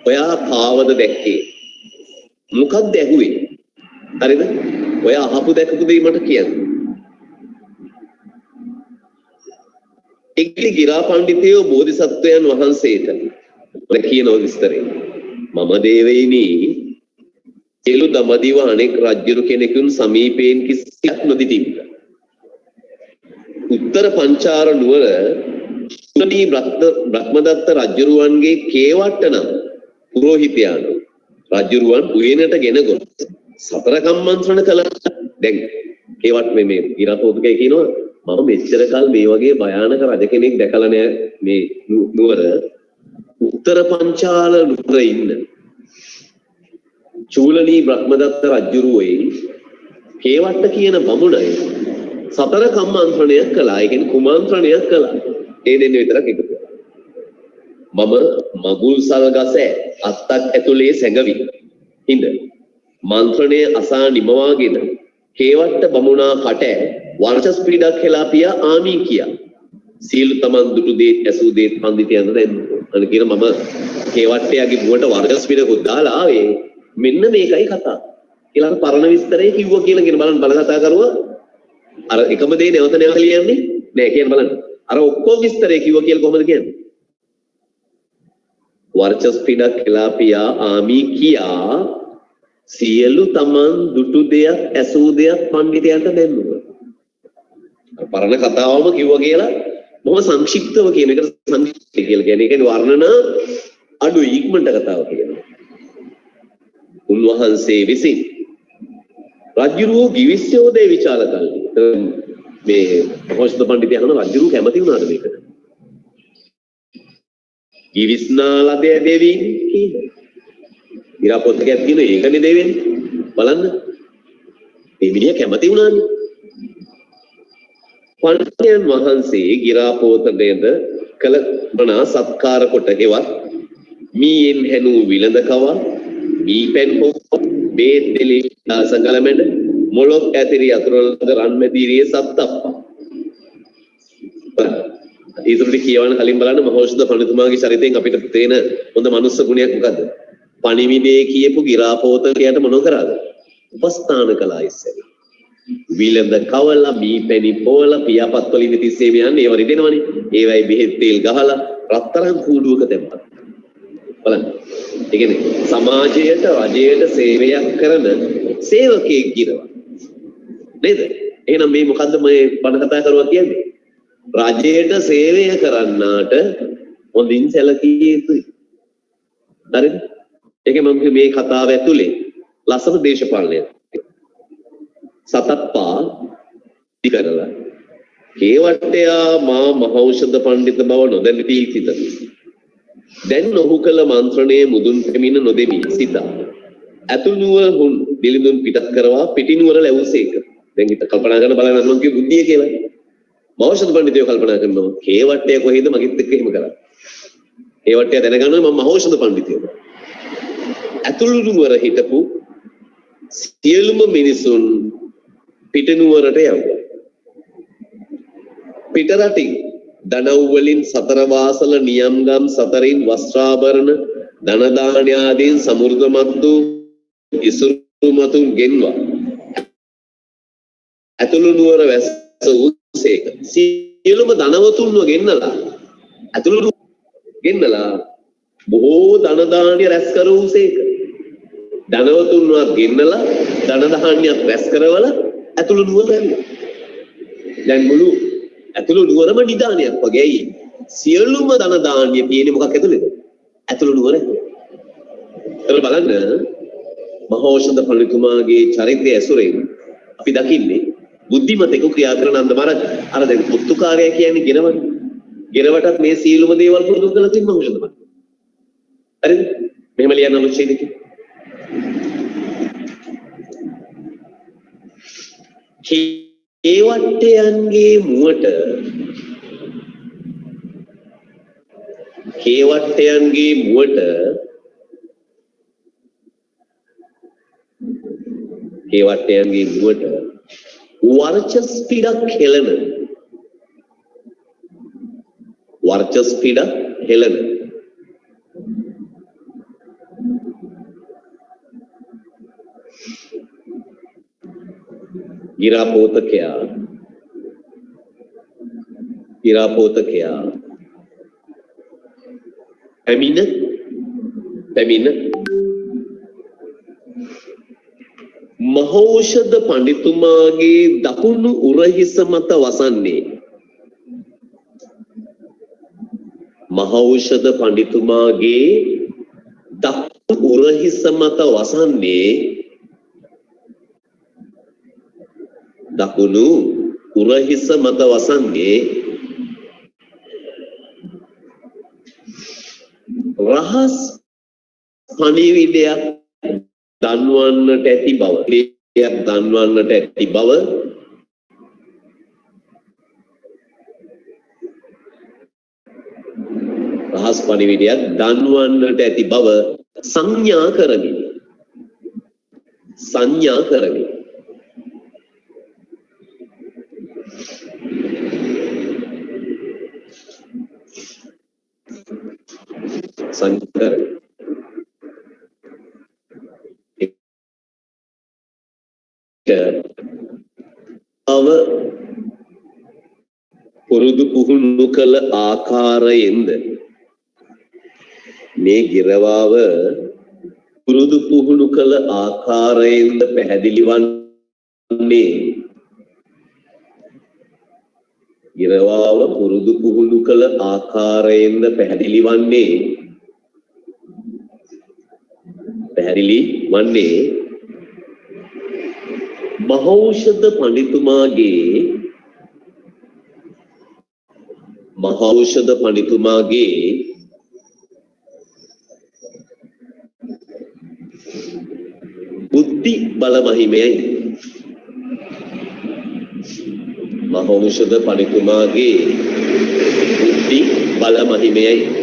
ඔයා පාවද දැක්කේ මොකක්ද ඇහුවේ හරිද ඔයා අහපු දැකපු දේ මට කියන්න එක්ලි ගිරා පඬිතයෝ බෝධිසත්වයන් වහන්සේට කියන විස්තරේ මම දේවයිනි සියලු දඹදිව අනෙක් රජ්ජුරු කෙනෙකුන් සමීපයෙන් කිසියක් නොදිටින්න උත්තර පංචාර නුවර සුනී බ්‍රහ්මදත්ත රජ්ජුරුවන්ගේ කේවට්ට නම් පුරෝහිතයන් රජ්ජුරුවන් උයනට ගෙන ගොස් සතර කම්මන්ත්‍රණ කළා දැන් කේවට් මේ ඉරතෝදකේ කියනවා මම මෙච්චර කල් මේ වගේ භයානක රජ කෙනෙක් දැකලා නෑ මේ නුවර උත්තර පංචාල නුවර ඉන්න චූලනී බ්‍රහ්මදත්ත රජුරුවේ කේවට්ට කියන බමුණයි සතර කම්මන්ත්‍රණයක් කළා. ඒ කියන්නේ කුමන්ත්‍රණයක් කළා. ඒ දෙන්න විතරක් එකතු කරලා. මම මගුල් සල් ගස අත්තක් ඇතුලේ සැඟවි. හිඳ මන්ත්‍රණය අසා නිමවාගෙන කේවට්ට බමුණා කට වර්චස් පීඩක් හෙලා පියා ආමි කියා. සීලු තමන් දුටු දේ ඇසූ දේ පඬිතියන්ද දැන් අර කියන මම කේවට්ටයාගේ මුවට වර්චස් පීඩකුත් දාලා ආවේ. මෙන්න මේකයි කතාව. කියලා පරණ විස්තරේ කිව්වා කියලා කියන බලන්න බල කතා කරුවා. අර එකම දේ නැවත නැවත ලියන්නේ නෑ කියන බලන්න. අර ඔක්කොම විස්තරේ කිව්වා කියලා කොහොමද කියන්නේ? වර්චස් පීඩක් හෙලා පියා ආමි කියා සියලු තමන් දුටු දෙයක් ඇසූ දෙයක් පඬිතයන්ට දෙන්නවා. පරණ කතාවම කිව්වා කියලා බොහොම සංක්ෂිප්තව කියන එකට සංක්ෂිප්ත කියලා කියන්නේ. ඒ කියන්නේ වර්ණන අඩු ඉක්මනට කතාව කියනවා. උන්වහන්සේ විසින් රජුරෝ ගිවිස්යෝදේ විචාල කල්ලි. මේ මහෝෂ්ඨ පඬිතුය අහන රජුරෝ කැමති වුණාද මේකට? ගිවිස්නාලදේ දෙවි කියන්නේ. ඉරාපොත්තකයක් කියන ඒකනේ දෙවෙන්නේ. බලන්න. මේ මිනිහා කැමති වුණානේ. පඬිතුයන් වහන්සේ ගිරාපෝතටද කළ මනා සත්කාර කොට හෙවත් මීයෙන් හැනු විලඳ කවා මී පැන් හෝ බේත් දෙලි සංගලමෙඩ මොලොක් ඇතිරි අතුරුලද රන්මැදිරියේ සත්තප්පා ඊටුටි කියවන කලින් බලන්න මහෞෂධ පඬිතුමාගේ චරිතයෙන් අපිට තේන හොඳ මනුස්ස ගුණයක් මොකද්ද? පණිවිඩේ කියපු ගිරාපෝතකයට මොනව කරාද? උපස්ථාන කළා ඉස්සෙල්ලා. විලඳ කවලා මී පැණි පොවලා පියාපත් වලින් තිස්සේම යන්නේ ඒව රිදෙනවනේ. ඒවයි බෙහෙත් තෙල් ගහලා රත්තරන් කූඩුවක දැම්මා. බලන්න. ඒ කියන්නේ සමාජයට රජයට සේවයක් කරන සේවකයෙක් ගිරවා. නේද? එහෙනම් මේ මොකද්ද මේ බණ කතා කරුවා කියන්නේ? රජයට සේවය කරන්නාට හොඳින් සැලකිය යුතුයි. හරිද? ඒකේ මම මේ කතාව ඇතුලේ ලස්සන දේශපාලනයක් සතප්පා දිකරලා කේවට්ටයා මා මහෞෂධ පඬිත බව නොදැනී සිට දැන් ඔහු කළ මන්ත්‍රණයේ මුදුන් පෙමින නොදෙමි සිතා අතුනුවර හුන් දිලිඳුන් පිටත් කරවා පිටිනුවර ලැබුසේක. දැන් හිත කල්පනා කරන බලන්න මම කිය බුද්ධිය කියලා. මහෞෂධ පඬිතයෝ කල්පනා කරනවා කේවට්ටය කොහෙද මගෙත් එක්ක එහෙම කරා. කේවට්ටය දැනගන්නවා මම මහෞෂධ පඬිතයෝ. අතුනුවර හිටපු සියලුම මිනිසුන් පිටනුවරට යවුවා. පිටරටින් දනව් වලින් සතර වාසල නියම්ගම් සතරින් වස්ත්‍රාභරණ ධන දාන ආදීන් සමෘද්ධමත් වූ ඉසුරුමතුන් ගෙන්වා අතුළු නුවර වැස්ස උසේක. සියලුම ධනවතුන්ව ගෙන්නලා අතුළු ගෙන්නලා බොහෝ ධන දාන්‍ය රැස් කරුසේක. ධනවතුන්ව ගෙන්නලා ධන දාන්‍යත් රැස් කරවලා අතුළු නුවර ඇවිල්ලා. දැන් මුළු අතුළු නුවරම නිදානයක් වගේ ඇයි? සියලුම ධන දාන්‍ය තියෙන්නේ මොකක් ඇතුළේද? අතුළු නුවර ඇතුළේ. ඒක බලන්න මහෞෂධ පඬිතුමාගේ චරිතය ඇසුරෙන් අපි දකින්නේ බුද්ධිමතෙකු ක්‍රියා කරන අන්දමරක්. අර දැන් පුත්තුකාරයා කියන්නේ ගෙනවනේ. ගෙනවටත් මේ සියලුම දේවල් පුරුදු කරලා තින්න මහෞෂධ පඬිතුමා. හරිද? මෙහෙම ලියන්න අනුච්ඡේදකේ කේවට්ටයන්ගේ මුවට ඒ වටයන්ගේ ගුවට වර්චස් පිටක් හෙළන වර්චස් පිටක් හෙළන ගිරාපෝතකයා පැමිණ මහෞෂධ පඬිතුමාගේ දකුණු උරහිස මත වසන්නේ මහෞෂධ පඬිතුමාගේ දකුණු උරහිස මත වසන්නේ දකුණු උරහිස මත වසන්නේ රහස් පණිවිඩයක් දන්වන්නට ඇති බව රහස් පණිවිඩයක් දන්වන්නට ඇති බව සංඥා කරමි පුරුදු පුහුණු කළ ආකාරයෙන්ද මේ ගිරවාව පුරුදු පුහුණු කළ ආකාරයෙන්ද පැහැදිලි වන්නේ ගිරවාව පුරුදු පුහුණු කළ ආකාරයෙන්ද පැහැදිලි වන්නේ මහෞෂධ පඬිතුමාගේ බුද්ධි බල මහිමයයි මහෞෂධ පඬිතුමාගේ බුද්ධි බල මහිමයයි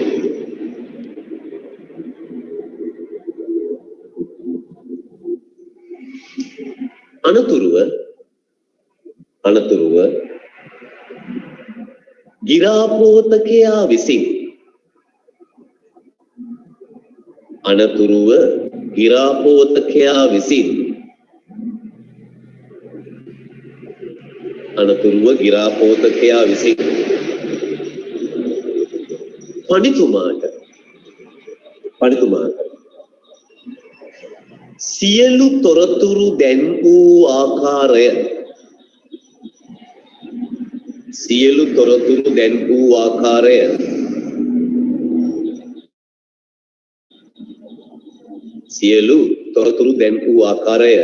අනතුරුව ගිරාපෝතකයා විසින් පඬිතුමාට සියලු තොරතුරු දැන් වූ ආකාරය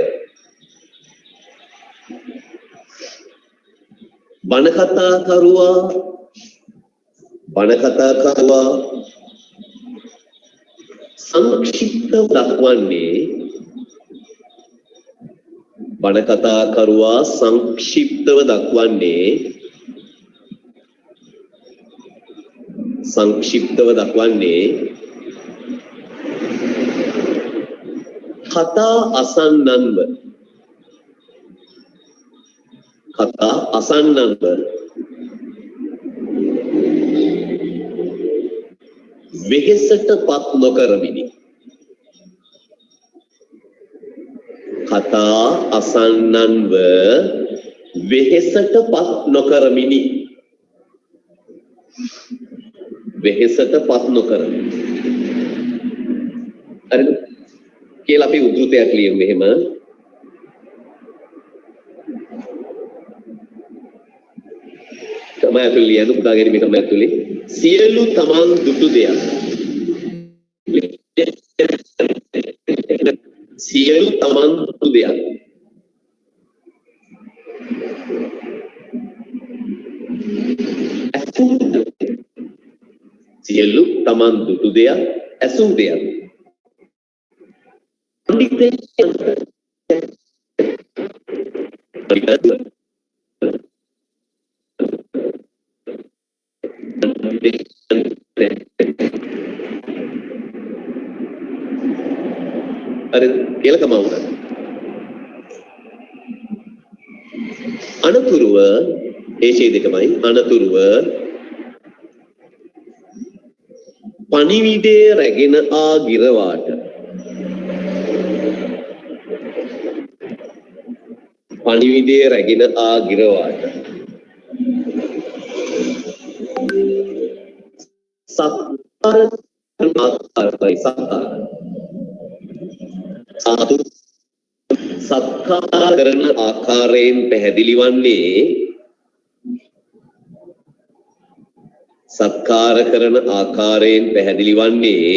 බණ කතාකරුවා සංක්ෂිප්තව දක්වන්නේ කතා අසන්නන්ව වෙහෙසට පත් නොකරමිනි හරිද කියලා අපි උද්ෘතයක් ලියමු මෙහෙම තමයි ඇතුළේ ලියන්න පුතාගෙන මේ තමයි ඇතුළේ සියලු තමන් දුටු දෙයක් ඇසූ දෙයක් අර කියලා කමවුනා අනතුරුව ඒ ඡේදකමයි අනතුරුව පණිවිඩය රැගෙන ආ ගිරවාට පණිවිඩය රැගෙන ආ ගිරවාට සත්කාර ආකාරයි සත්කාර කරන ආකාරයෙන් පැහැදිලි වන්නේ සත්කාර කරන ආකාරයෙන් පැහැදිලි වන්නේ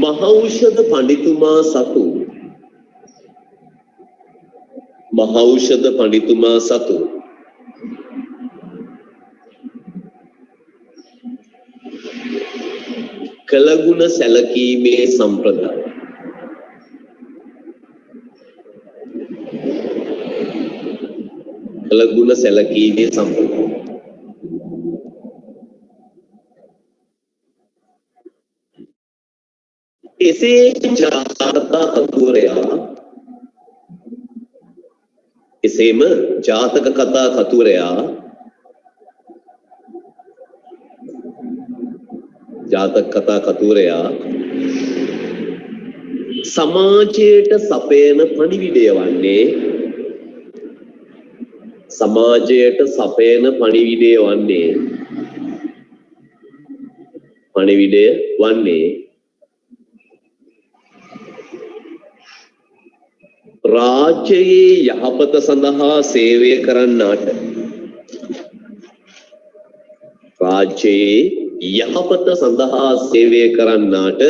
මහෞෂධ පඬිතුමා සතු මහෞෂධ පඬිතුමා සතු කළගුණ සැලකීමේ සම්ප්‍රදාය කළගුණ සැලකීමේ සම්ප්‍රදාය එසේ ජාතක කතුවරයා එසේම ජාතක කතා කතුවරයා ජාතක කතා කතුවරයා සමාජයට සපයන පණිවිඩය වන්නේ සමාජයට සපයන පණිවිඩය වන්නේ රාජ්‍යයේ යහපත සඳහා සේවය කරන්නාට රාජ්‍යයේ යහපත සඳහා සේවය කරන්නාට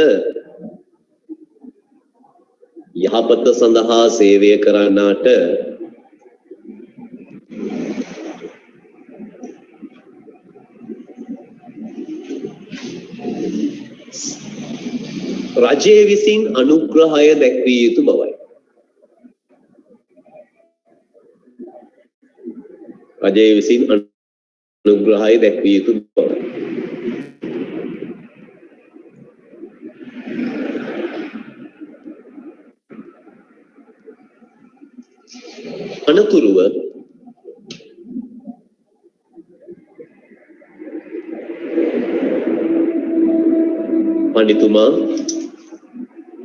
යහපත සඳහා සේවය කරන්නාට රජය විසින් අනුග්‍රහය දැක්විය යුතු බවයි. රජය විසින් අනුග්‍රහය දැක්විය යුතු බවයි.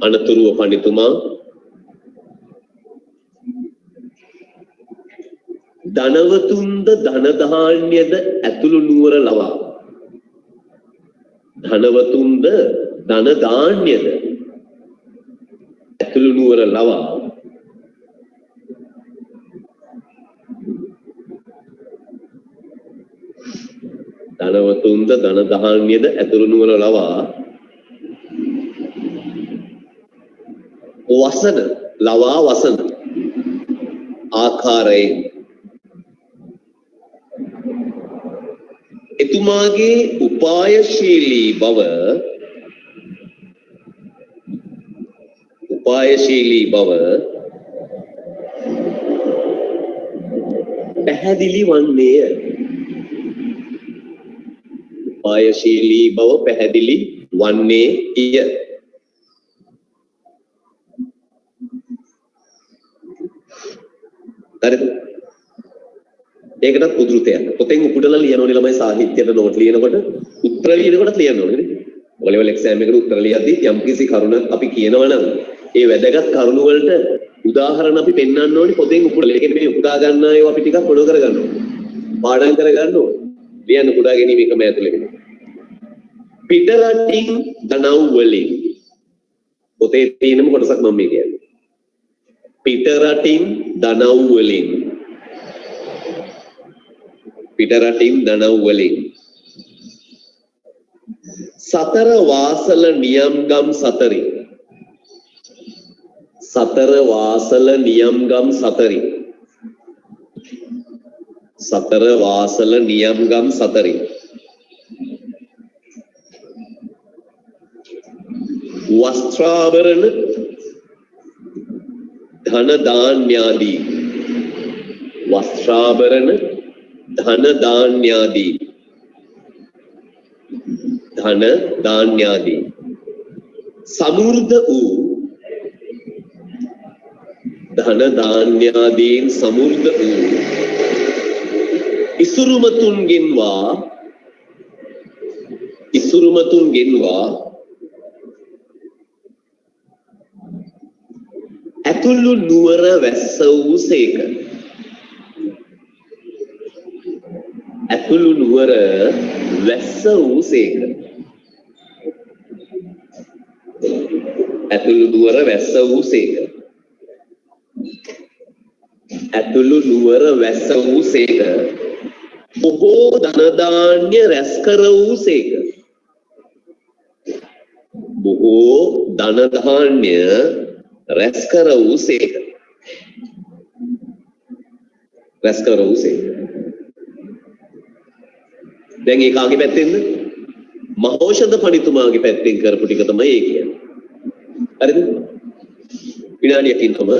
අනතුරුව පඬිතුමා ධනවතුන්ද ධන ධාන්‍යද ඇතුළු නුවර ලවා ධනවතුන්ද ධන ධාන්‍යද ඇතුළු නුවර ලවා ධනවතුන්ද ධන ධාන්‍යද ඇතුළු නුවර ලවා වසන ආකාරයෙන් එතුමාගේ උපායශීලී බව පැහැදිලි වන්නේය. උපායශීලී බව පැහැදිලි වන්නේය. හරිද? ඒකටත් උද්ෘතයක්. පොතෙන් උපුටලා ලියනෝනේ ළමයි සාහිත්‍යයට නෝට් ලියනකොට උත්තර ලියනකොටත් ලියන්න ඕනේ නේ. O level exam එකට උත්තර ලියද්දී යම්කිසි කරුණක් අපි කියනවා නම් ඒ වැදගත් කරුණු වලට උදාහරණ අපි පෙන්වන්න ඕනේ පොතෙන් උපුටලා. ඒකෙන් මේ උපුටා ගන්න ඒවා අපි ටිකක් පොඩු කර ගන්න ඕනේ. පාඩම් කර ගන්න ඕනේ. ලියන්න උපුටා ගැනීම එකම ඇතුළේ. පිට රටින් ධනව් වලින් පොතේ තියෙනම කොටසක් මම මේ කියන්නේ. පිට රටින් ධනව් වලින් සතර වාසල නියම්ගම් සතරි වස්ත්‍රාභරණ ධන ධාන්‍යාදී සමෘද්ධ වූ ධන ධාන්‍යාදීන් සමෘද්ධ වූ ඉසුරුමතුන්ගෙන්වා ඇතුළු නුවර වැස්ස වූසේක. ඇතුළු නුවර වැස්ස වූසේක. ඇතුළු නුවර වැස්ස වූසේක. ඇතුළු නුවර වැස්ස වූසේක. බොහෝ ධනධාන්‍ය රැස් කර වූසේක. බොහෝ ධනධාන්‍ය රැස් කර වූසේක. රැස් කර වූසේක. දැන් ඒ කාගේ පැත්තෙන්ද? මහෞෂධ පඬිතුමාගේ පැත්තෙන් කරපු ටික තමයි ඒ කියන්නේ. හරිද? විනාඩියකින් තමයි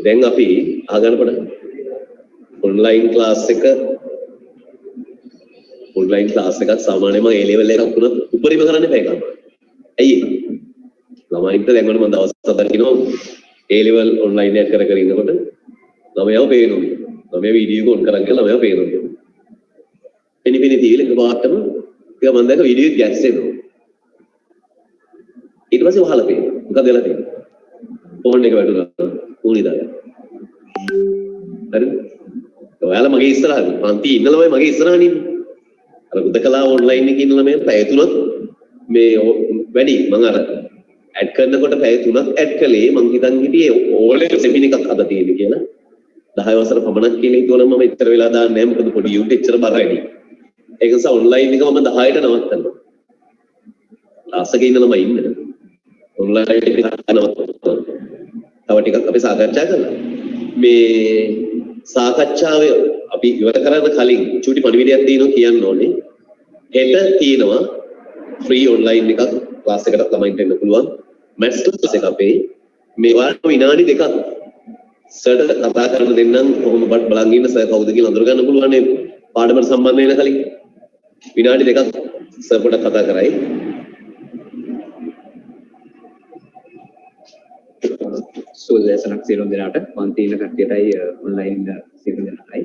දැන් අපි ආගන්නකොට ඔන්ලයින් ක්ලාස් එකක් සාමාන්‍යයෙන් මම A level එකක් වුණත් උපරිම කරන්න එපා ඒක. ඇයි ඒ? ළමයින්ට දැන් මම දවස් 7ක් කියනවා A level ඔන්ලයින් එක කර ඉන්නකොට ළමයාව පේනවා. ළමයා වීඩියෝ එක ඔන් කරන් ගිහලා ළමයාව පේනවා. එනිපිනි තීල එක පාටම ටික මම දැක්ක වීඩියෝ එක ගැස්සෙනවා. ඊට පස්සේ වහලා පේනවා. මොකද වෙලා තියෙන්නේ? ෆෝන් එක වැටුණා. ඌනි දාලා. හරිද? ඔයාලා මගේ ඉස්සරහද? පන්ති ඉන්න ළමයි මගේ ඉස්සරහනේ ඉන්නේ. අර උදකලා ඔන්ලයින් එකේ ඉන්න ළමයන් පැය 3ක් මේ වැඩි මම අර ඇඩ් කරනකොට පැය 3ක් ඇඩ් කළේ මං හිතන් හිටියේ ඕලේ සෙමින එකක් අද තියෙන්නේ කියලා. 10 වසර පමණක් කියලා හිතුවනම් මම ඉතර වෙලා දාන්නේ නැහැ මොකද පොඩි යුට් එච්චර බර වැඩි. ඒක නිසා ඔන්ලයින් එක මම 10ට නවත්තනවා. ක්ලාස් එකේ ඉන්න ළමයි ඉන්නේ. ඔන්ලයින් එක නවත්තනවා. තව ටිකක් අපි සාකච්ඡා කරලා මේ සාකච්ඡාවේ අපි ඉවර කරන්න කලින් චූටි පණිවිඩයක් තියෙනවා කියන්න ඕනේ. හෙට තියෙනවා ෆ්‍රී ඔන්ලයින් එකක් ක්ලාස් එකකට ළමයින්ට එන්න පුළුවන්. මැත්ස් ක්ලාස් එක අපේ මේ වාර විනාඩි දෙකක් සර්ට කතා කරන්න දෙන්නම් කොහොම බලන් ඉන්න සර් කවුද කියලා අඳුර ගන්න පුළුවන් නේ පාඩමට සම්බන්ධ වෙන කලින් විනාඩි දෙකක් සර් පොඩක් කතා කරයි. සුවදේශනක් සියලු දෙනාට පන්ති ඉන්න කට්ටියටයි ඔන්ලයින් සියලු දෙනාටයි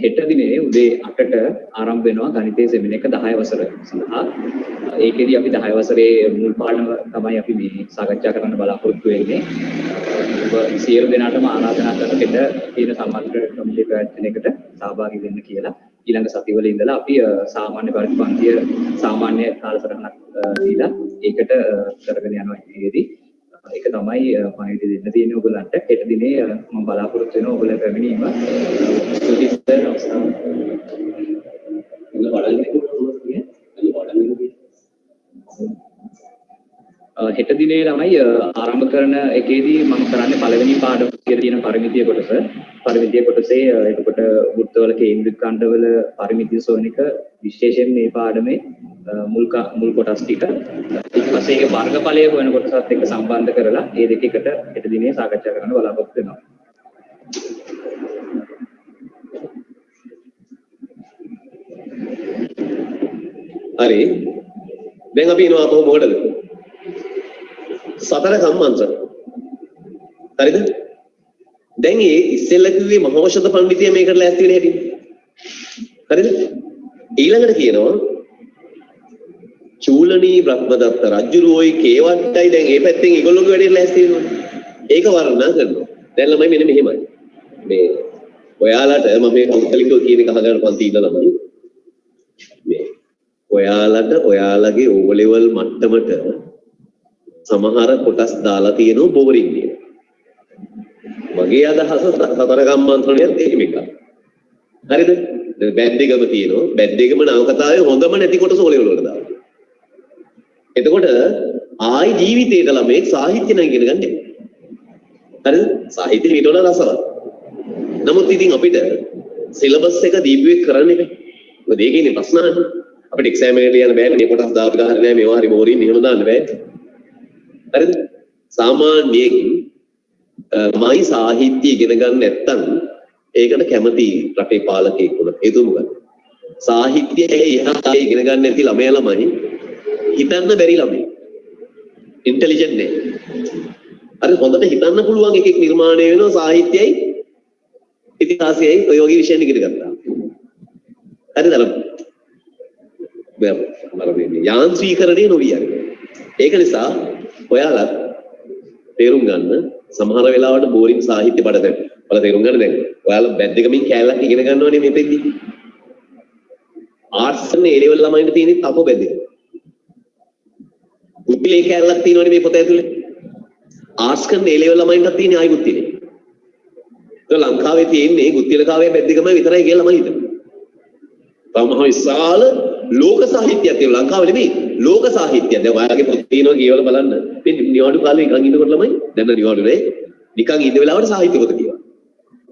හෙට දිනේ උදේ 8ට ආරම්භ වෙනවා ගණිතයේ සෙමින එක 10 වසර සඳහා. ඒකෙදි අපි 10 වසරේ මුල් පාඩම තමයි අපි මේ සාකච්ඡා කරන්න බලාපොරොත්තු වෙන්නේ. ඔබ සියලු දෙනාටම ආරාධනා කරන හෙට තියෙන සම්මන්ත්‍රණ කමිටුවේ පැවැත්වෙන එකට සහභාගී වෙන්න කියලා. ඊළඟ සතිවල ඉඳලා අපි සාමාන්‍ය පරිදි පන්තිය සාමාන්‍ය කාලසටහනක් දීලා ඒකට කරගෙන යනවා ඉතින් ඒක තමයි පණිවිඩය දෙන්න තියෙන්නේ ඔයගලන්ට. හෙට දිනේ මම බලාපොරොත්තු වෙනවා ඔයගොල්ලෝ පැමිණීම. ස්තුතියි සර්. නමස්කාර. හෙට දිනේ ළමයි ආරම්භ කරන එකේදී මම කරන්නේ පළවෙනි පාඩම කියලා තියෙන පරිමිතිය කොටස. පරිමිතිය කොටසේ එතකොට වෘත්තවල කේන්ද්‍රික ඛණ්ඩවල පරිමිතිය සොයන එක විශේෂයෙන් මේ පාඩමේ මුල් කොටස් ටික. ඊට පස්සේ ඒක වර්ගඵලය හොයන කොටසත් එක්ක සම්බන්ධ කරලා මේ දෙක එකට හෙට දිනේ සාකච්ඡා කරන්න බලාපොරොත්තු වෙනවා. හරි. දැන් අපි එනවා අපෝ මොකටද? සතර සම්මන්ත්‍රණ. හරිද? දැන් මේ ඉස්සෙල්ලා කිව්වේ මහෞෂධ පඬිතිය මේකට ලෑස්ති වෙලා හිටින්නේ. හරිද? ඊළඟට කියනවා චූලනී බ්‍රහ්මදත්ත රජුරුවෝයි කේවට්ටයි දැන් මේ පැත්තෙන් ඒගොල්ලෝගේ වැඩේ ලෑස්ති වෙනවනේ. ඒක වර්ණනා කරනවා. දැන් ළමයි මෙන්න මෙහෙමයි. මේ ඔයාලට මම මේ කවුන්සලින්ග් කියන එක අහගන්න පන්ති ඉඳලා ළමයි. මේ ඔයාලට ඔයාලගේ ඕ ලෙවල් මට්ටමට සමහර කොටස් දාලා තියෙනවා බෝරින් කියන. මගේ අදහස සතර ගම්මන්ත්‍රණයත් ඒකම එකක්. හරිද? බැද්දේගම තියෙනවා. බැද්දේගම නවකතාවේ හොඳම නැති කොටස ඕ ලෙවල් වලට දාලා. එතකොට ආයි ජීවිතේට ළමයි සාහිත්‍ය නම් ඉගෙන ගන්න. හරිද? සාහිත්‍ය ඊට වඩා රසවත්. නමුත් ඉතින් අපිට සිලබස් එක දීපුවේ කරන්නේ නැහැ. මොකද ඒකේනේ ප්‍රශ්න අහන්නේ. අපිට එක්සෑම් එකට යන්න බෑ. මේ කොටස් දාපු ගහන්නේ නැහැ. මේවා හරි බෝරින් එහෙම දාන්න බෑ. හරිද? සාමාන්‍යයෙන් මයි සාහිත්‍ය ඉගෙන ගන්න නැත්තම් ඒකට කැමති රටේ පාලකයෙක් වුණා. ඒ තුමු මොකද? සාහිත්‍යයේ ඉහළ ඉගෙන ගන්න නැති ළමයා ළමයි හිතන්න බැරි ළමයි. ඉන්ටෙලිජන්ට් නේ. අර හොඳට හිතන්න පුළුවන් එකෙක් නිර්මාණය වෙනවා සාහිත්‍යයයි ඉතිහාසයයි ඔය වගේ විෂයන් ඉගෙන ගත්තා. හරිද? යාන්ත්‍රීකරණය නොවිය. ඒක නිසා ඔයාලා තේරුම් ගන්න සමහර වෙලාවට බෝරින් සාහිත්‍ය පඩ දැන් ඔයාලා තේරුම් ගන්න දැන් ඔයාලා බැද්දකමින් කැලලක් ඉගෙන ගන්නවනේ මෙතෙන්දී. ආර්ට්ස් නේ ඒ ලෙවල් ළමයින්ට තියෙන්නේ අපෝ බැද්දේ. උපිලේ කැලලක් තියෙනවනේ මේ පොත ඇතුලේ. ආර්ට්ස් කරන ඒ ලෙවල් ළමයින්ට තියෙන්නේ ආයි ගුත්තිනේ. ඒක ලංකාවේ තියෙන්නේ ගුත්තිලකාවේ බැද්දකම විතරයි කියලා මම හිතනවා. තමහා විශාල ලෝක සාහිත්‍යයක් තියෙනවා ලංකාවේ නෙමෙයි ලෝක සාහිත්‍යයක්. දැන් ඔයාලගේ පොත් තියෙනවා කියවල බලන්න. මේ නිවාඩු කාලේ නිකන් ඉන්නකොට ළමයි දැන් නිවාඩු නේ. නිකන් ඉන්න වෙලාවට සාහිත්‍ය පොත කියවන.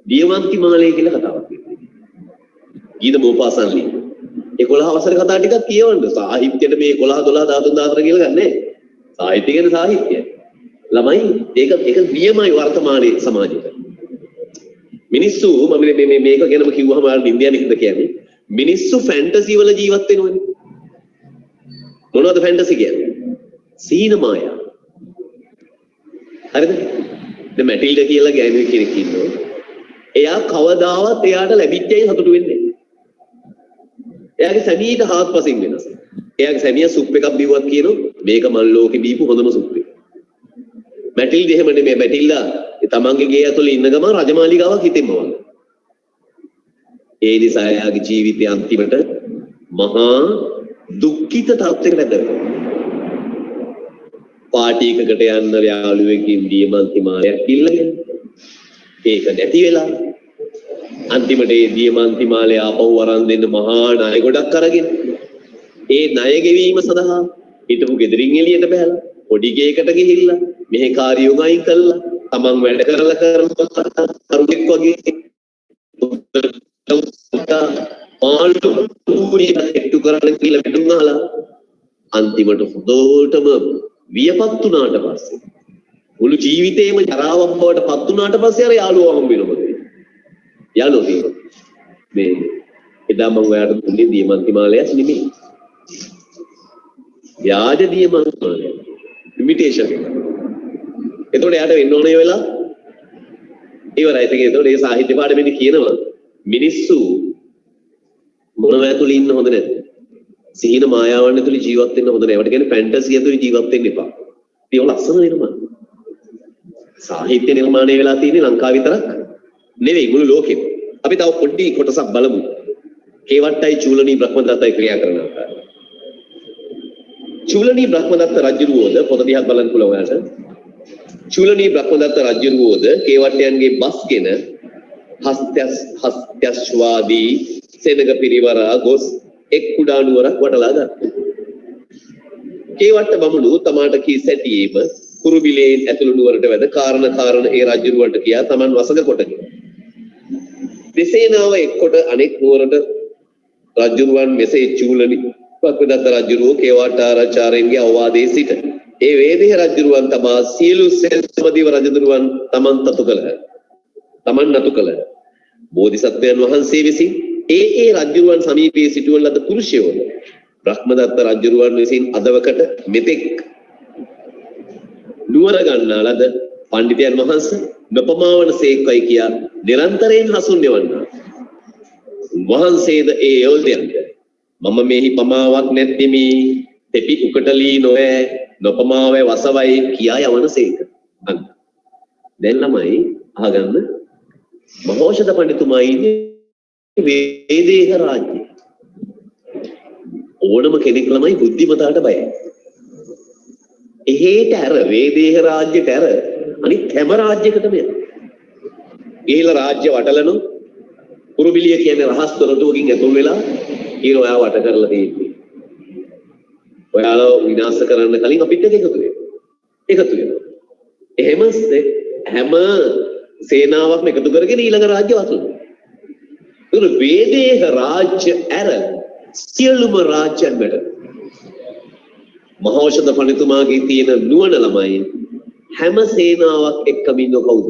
දියවන්ති මාලේ කියලා කතාවක් තියෙනවා. ගීත මෝපාසන් ලියන. 11 වසර කතා ටිකක් කියවන්න. සාහිත්‍යයට මේ 11 12 13 14 කියලා ගන්නෑ. සාහිත්‍ය කියන්නේ සාහිත්‍යය. ළමයි ඒක නියමයි වර්තමානයේ සමාජයට. මිනිස්සු මම මේක ගැනම කිව්වම ආ ඉන්දියානු හින්දා කියන්නේ මිනිස්සු ෆැන්ටසි වල ජීවත් වෙනවනේ. මොනවද ෆැන්ටසි කියන්නේ? සීන මායා. හරිද? දැන් මැටිල්ඩා කියලා ගෑනුවෙක් කෙනෙක් ඉන්නවා. එයා කවදාවත් එයාට ලැබිච්චයි සතුටු වෙන්නේ නැහැ. එයාගේ සැමියට හාත්පසින් වෙනස්. එයාගේ සැමියා සුප් එකක් බිව්වත් කියනවා මේක මල් ලෝකේ බීපු හොඳම සුප් එක. මැටිල්ඩා එහෙම නෙමෙයි. මැටිල්ඩා තමන්ගේ ගේ ඇතුලේ ඉන්න ගමන් රජමාලිගාවක් හිතෙන්න ඕන. ඒ නිසා එයාගේ ජීවිතය අන්තිමට මහා දුක්ඛිත තත්ත්වයකට වැටෙනවා. පාටි එකකට යන්න යාළුවෙකින් දියමන්ති මාලයක් ඉල්ලගෙන ඒක නැති වෙලා අන්තිමට ඒ දියමන්ති මාලය ආපහු වරන් දෙන්න මහා ණය ගොඩක් අරගෙන ඒ ණය ගෙවීම සඳහා හිටපු ගෙදරින් එළියට බහැලා පොඩි ගේකට ගිහිල්ලා මෙහෙ කාර්යෝ ගයින් කළා තමන් වැඩ කරලා කරුණෙක් වගේ ආල්ටු පූරියට හෙට්ටු කරන්න කියලා වැටුණාලා අන්තිමට හොඳටම වියපත් වුණාට පස්සේ මුළු ජීවිතේම ජරාවක් බවට පත් වුණාට පස්සේ අර යාළුවා හම්බ වෙනවා මොකද? යාළුවෝ කියනවා මේ එදා මම ඔයාලට දුන්නේ දියමන්ති මාලයක් නෙමෙයි. ව්‍යාජ දියමන්ති මාලයක්. ඉමිටේෂන් එක. එතකොට යාට වෙන්න ඕනේ වෙලා ඉවරයි. ඒතකොට ඒ සාහිත්‍ය පාඩමේදී කියනවා මිනිස්සු මොනව ඇතුළේ ඉන්න හොඳ නැද්ද? සීන මායාවන් ඇතුළේ ජීවත් වෙන්න හොඳ නැහැ. ඒවට කියන්නේ ෆැන්ටසි ඇතුළේ ජීවත් වෙන්න එපා. ඒක ලස්සන නිර්මාණ. සාහිත්‍ය නිර්මාණය වෙලා තියෙන්නේ ලංකාව විතරක් නෙවෙයි මුළු ලෝකෙම. අපි තව පොඩි කොටසක් බලමු. කේවට්ටයි චූලනී බ්‍රහ්මදත්තයි ක්‍රියා කරන ආකාරය. චූලනී බ්‍රහ්මදත්ත රජුරුවෝද පොත දිහා බලන්න පුළුවන් ඔයාලට. චූලනී බ්‍රහ්මදත්ත රජුරුවෝද කේවට්ටයන්ගේ බස්ගෙන හස්ත්‍යස්වාදී සෙනග පිරිවරා ගොස් එක් කුඩා නුවරක් වටලා ගත්තා. කේවට්ට බමුණු තමාට කී සැටියේම කුරුබිලෙන් ඇතුළු නුවරට වැද කාරණ ඒ රජුරුවන්ට කියා තමන් වසඟ කොටගෙන. දෙසේනාව එක්කොට අනෙක් නුවරට රජුරුවන් මෙසේ චූලනී බ්‍රහ්මදත්ත රජුරුවෝ කේවට්ට ආරාචාර්යන්ගේ අවවාදයේ සිට ඒ වේදේ රජුරුවන් තබා සියලු සෙල්සමදිව රජදුරුවන් තමන් නතු කළ බෝධිසත්වයන් වහන්සේ විසින් ඒ රජුරුවන් සමීපයේ සිටුවන ලද පුරුෂයෝද බ්‍රහ්මදත්ත රජුරුවන් විසින් අදවකට මෙතෙක් නුවර ගන්නා ලද පඬිතයන් වහන්සේ නොපමාවන සේක්වයි කියා නිරන්තරයෙන් හසුන් දෙවන්නා. වහන්සේද ඒ යෝධයන්ට මම මෙහි පමාවක් නැත්තිමි තෙපි උකටලී නොවේ නොපමාවේ වසවයි කියා යවනසේක. අන්න. දැන් ළමයි අහගන්න මහෞෂධ පඬිතුමා ඉන්නේ වේදේහ රාජ්‍යයේ. ඕනම කෙනෙක් ළමයි බුද්ධිමතාට බයයි. එහෙට ඇර වේදේහ රාජ්‍යයට ඇර අනිත් හැම රාජ්‍යයකටම යනවා. ගිහිලා රාජ්‍ය වටලනො කුරුබිලිය කියන්නේ රහස් තොරතුරකින් ඇතුල් වෙලා ඊළ ඔයා වට කරලා තියෙන්නේ. ඔයාලා විනාශ කරන්න කලින් අපිට එකතු වෙනවා. එහෙම හැම සේනාවක්ම එකතු කරගෙන ඊළඟ රාජ්‍ය වටලනවා. ඒක වේදේහ රාජ්‍ය ඇර සියලුම රාජ්‍යයන් වල මහෞෂධ පඬිතුමාගේ තියෙන නුවණ ළමයි හැම සේනාවක් එක්කම ඉන්න කවුද?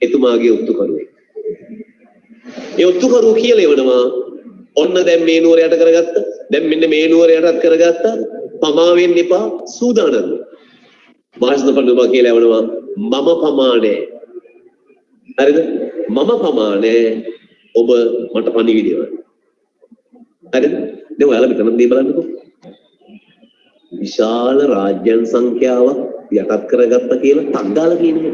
එතුමාගේ ඔත්තුකරුවෙක්. ඒ ඔත්තුකරුව කියලා එවනවා ඔන්න දැන් මේ නුවර යට කරගත්ත. දැන් මෙන්න මේ නුවර යටත් කරගත්ත. පමා වෙන්න එපා සූදානම්. මහෞෂධ පඬිතුමා කියලා එවනවා මම පමානේ. හරිද? මම පමානේ ඔබ මට පණිවිඩය. හරිද? දැන් ඔයාලා මෙතන දී බලන්නකෝ. විශාල රාජ්‍යයන් සංඛ්‍යාවක් යටත් කරගත්තා කියලා තක්දාලා කියන්නේ.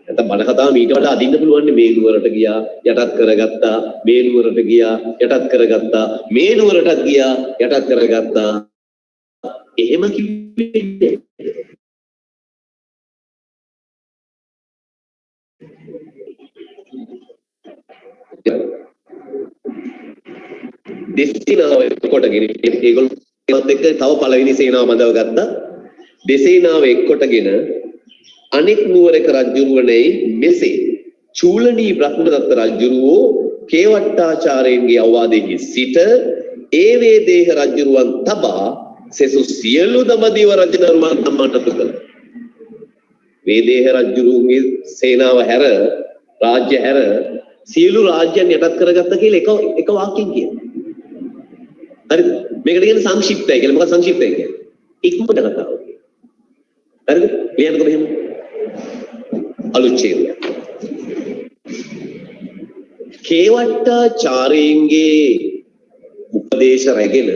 නැත්නම් බණ කතාව ඊට වඩා අදින්න පුළුවන් මේ නුවරට ගියා යටත් කරගත්තා මේ නුවරට ගියා යටත් කරගත්තා මේ නුවරටත් ගියා යටත් කරගත්තා. එහෙම කිව්වේ දෙසේනාව කොටගෙන ඒගොල්ලෝ එක්ක තව පළවෙනි සේනාව බඳව ගත්තා. දෙසේනාව එක්කොටගෙන අනෙක් නුවරක රජුරුවනේ මෙසේ චූලනී බ්‍රහ්මදත්ත රජුරුවෝ කේවට්ටාචාර්යන්ගේ අවවාදයේ සිට ඒ වේදේහ රජුරුවන් තබා සෙසු සියලු දඹදිව රජදරුවන් තමන්ට කළ. වේදේහ රජුරුවන්ගේ සේනාව හැර රාජ්‍ය හැර සියලු රාජ්‍යයන් යටත් කරගත්ත කියලා එක වාක්‍යයෙන් කියනවා. හරිද? මේකට කියන්නේ සංක්ෂිප්තයි කියලා. මොකක්ද සංක්ෂිප්තයි කියන්නේ? ඉක්මනට කතාව. හරිද? ලියන්නකො මෙහෙම. අලුච්චේය. කේවට්ටාචාර්යන්ගේ උපදේශ රැගෙන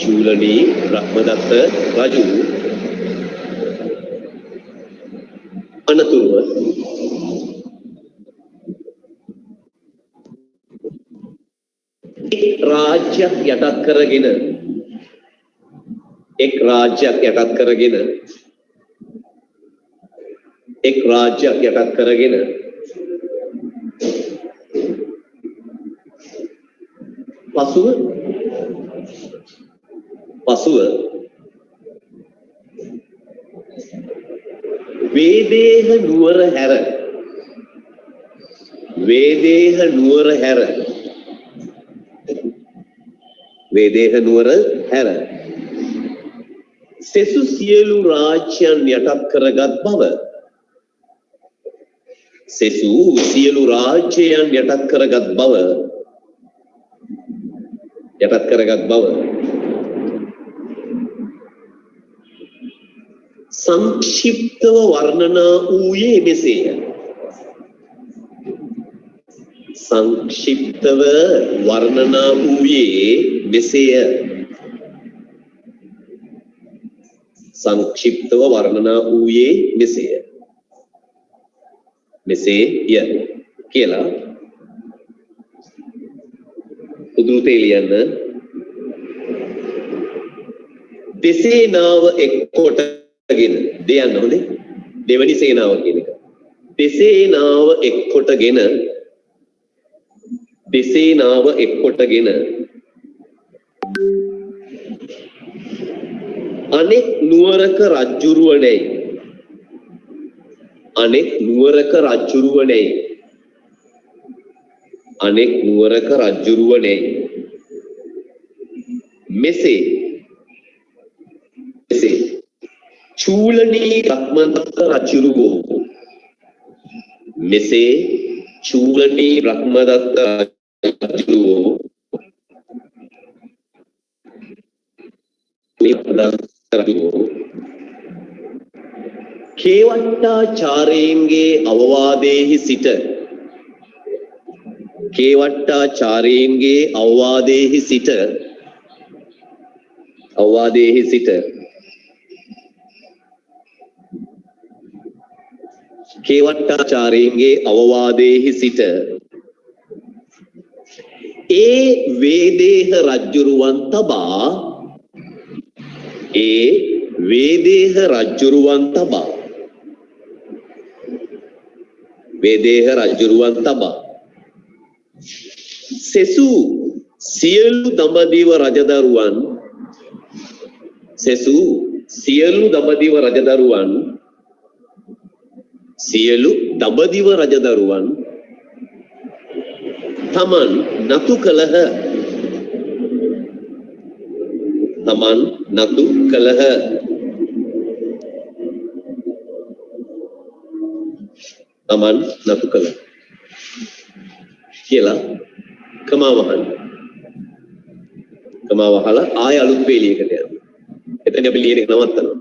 චූලනී බ්‍රහ්මදත්ත රජු අනතුරුව එක් රාජ්‍යයක් යටත් කරගෙන පසුව වේදේහ නුවර හැර සෙසු සියලු රාජ්‍යයන් යටත් කරගත් බව සංක්ෂිප්තව වර්ණනා වූයේ මෙසේය. මෙසේය කියලා උද්ෘතේ ලියන්න. දෙසේනාව එක්කොටගෙන දෙයන්න හොඳේ. දෙවනි සේනාව කියන එක. දෙසේනාව එක්කොටගෙන අනෙක් නුවරක රජ්ජුරුවනේ මෙසේ චූලනී බ්‍රහ්මදත්ත රජුරුවෝ මෙසේ චූලනී බ්‍රහ්මදත්ත රජුරුවෝ කේවට්ටාචාර්යන්ගේ අවවාදයේහි සිට කේවට්ටාචාර්යන්ගේ අවවාදයේහි සිට කේවට්ටාචාර්යන්ගේ අවවාදයේහි සිට ඒ වේදේහ රජ්ජුරුවන් තබා සෙසු සියලු දඹදිව රජදරුවන් තමන් නතු කළහ කියලා කමා වහලා ආය අලුත් වේලියකට යනවා. එතන අපි ලියන එක නවත්තනවා.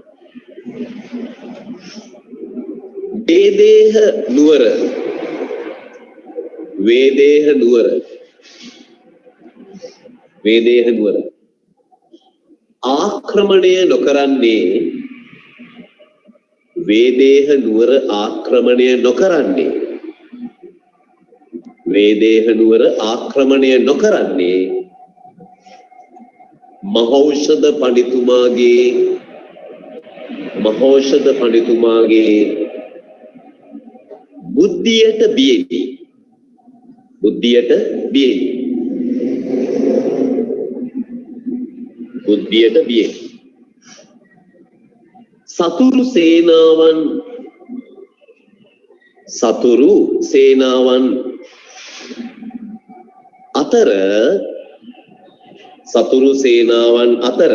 වේදේහ නුවර ආක්‍රමණය නොකරන්නේ මහෞෂධ පඬිතුමාගේ බුද්ධියට බියෙහි සතුරු සේනාවන් අතර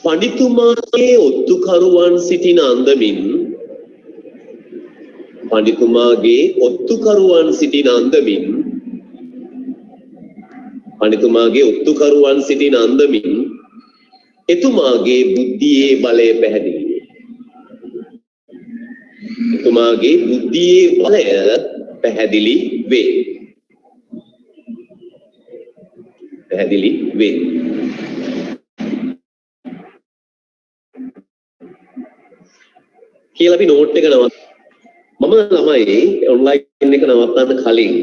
පඬිතුමාගේ ඔත්තුකරුවන් සිටින අන්දමින් එතුමාගේ බුද්ධියේ බලය පැහැදිලි වේ. කියලා අපි නෝට් එක නවත් මම ළමයි ඔන්ලයින් එක නවත්තන්න කලින්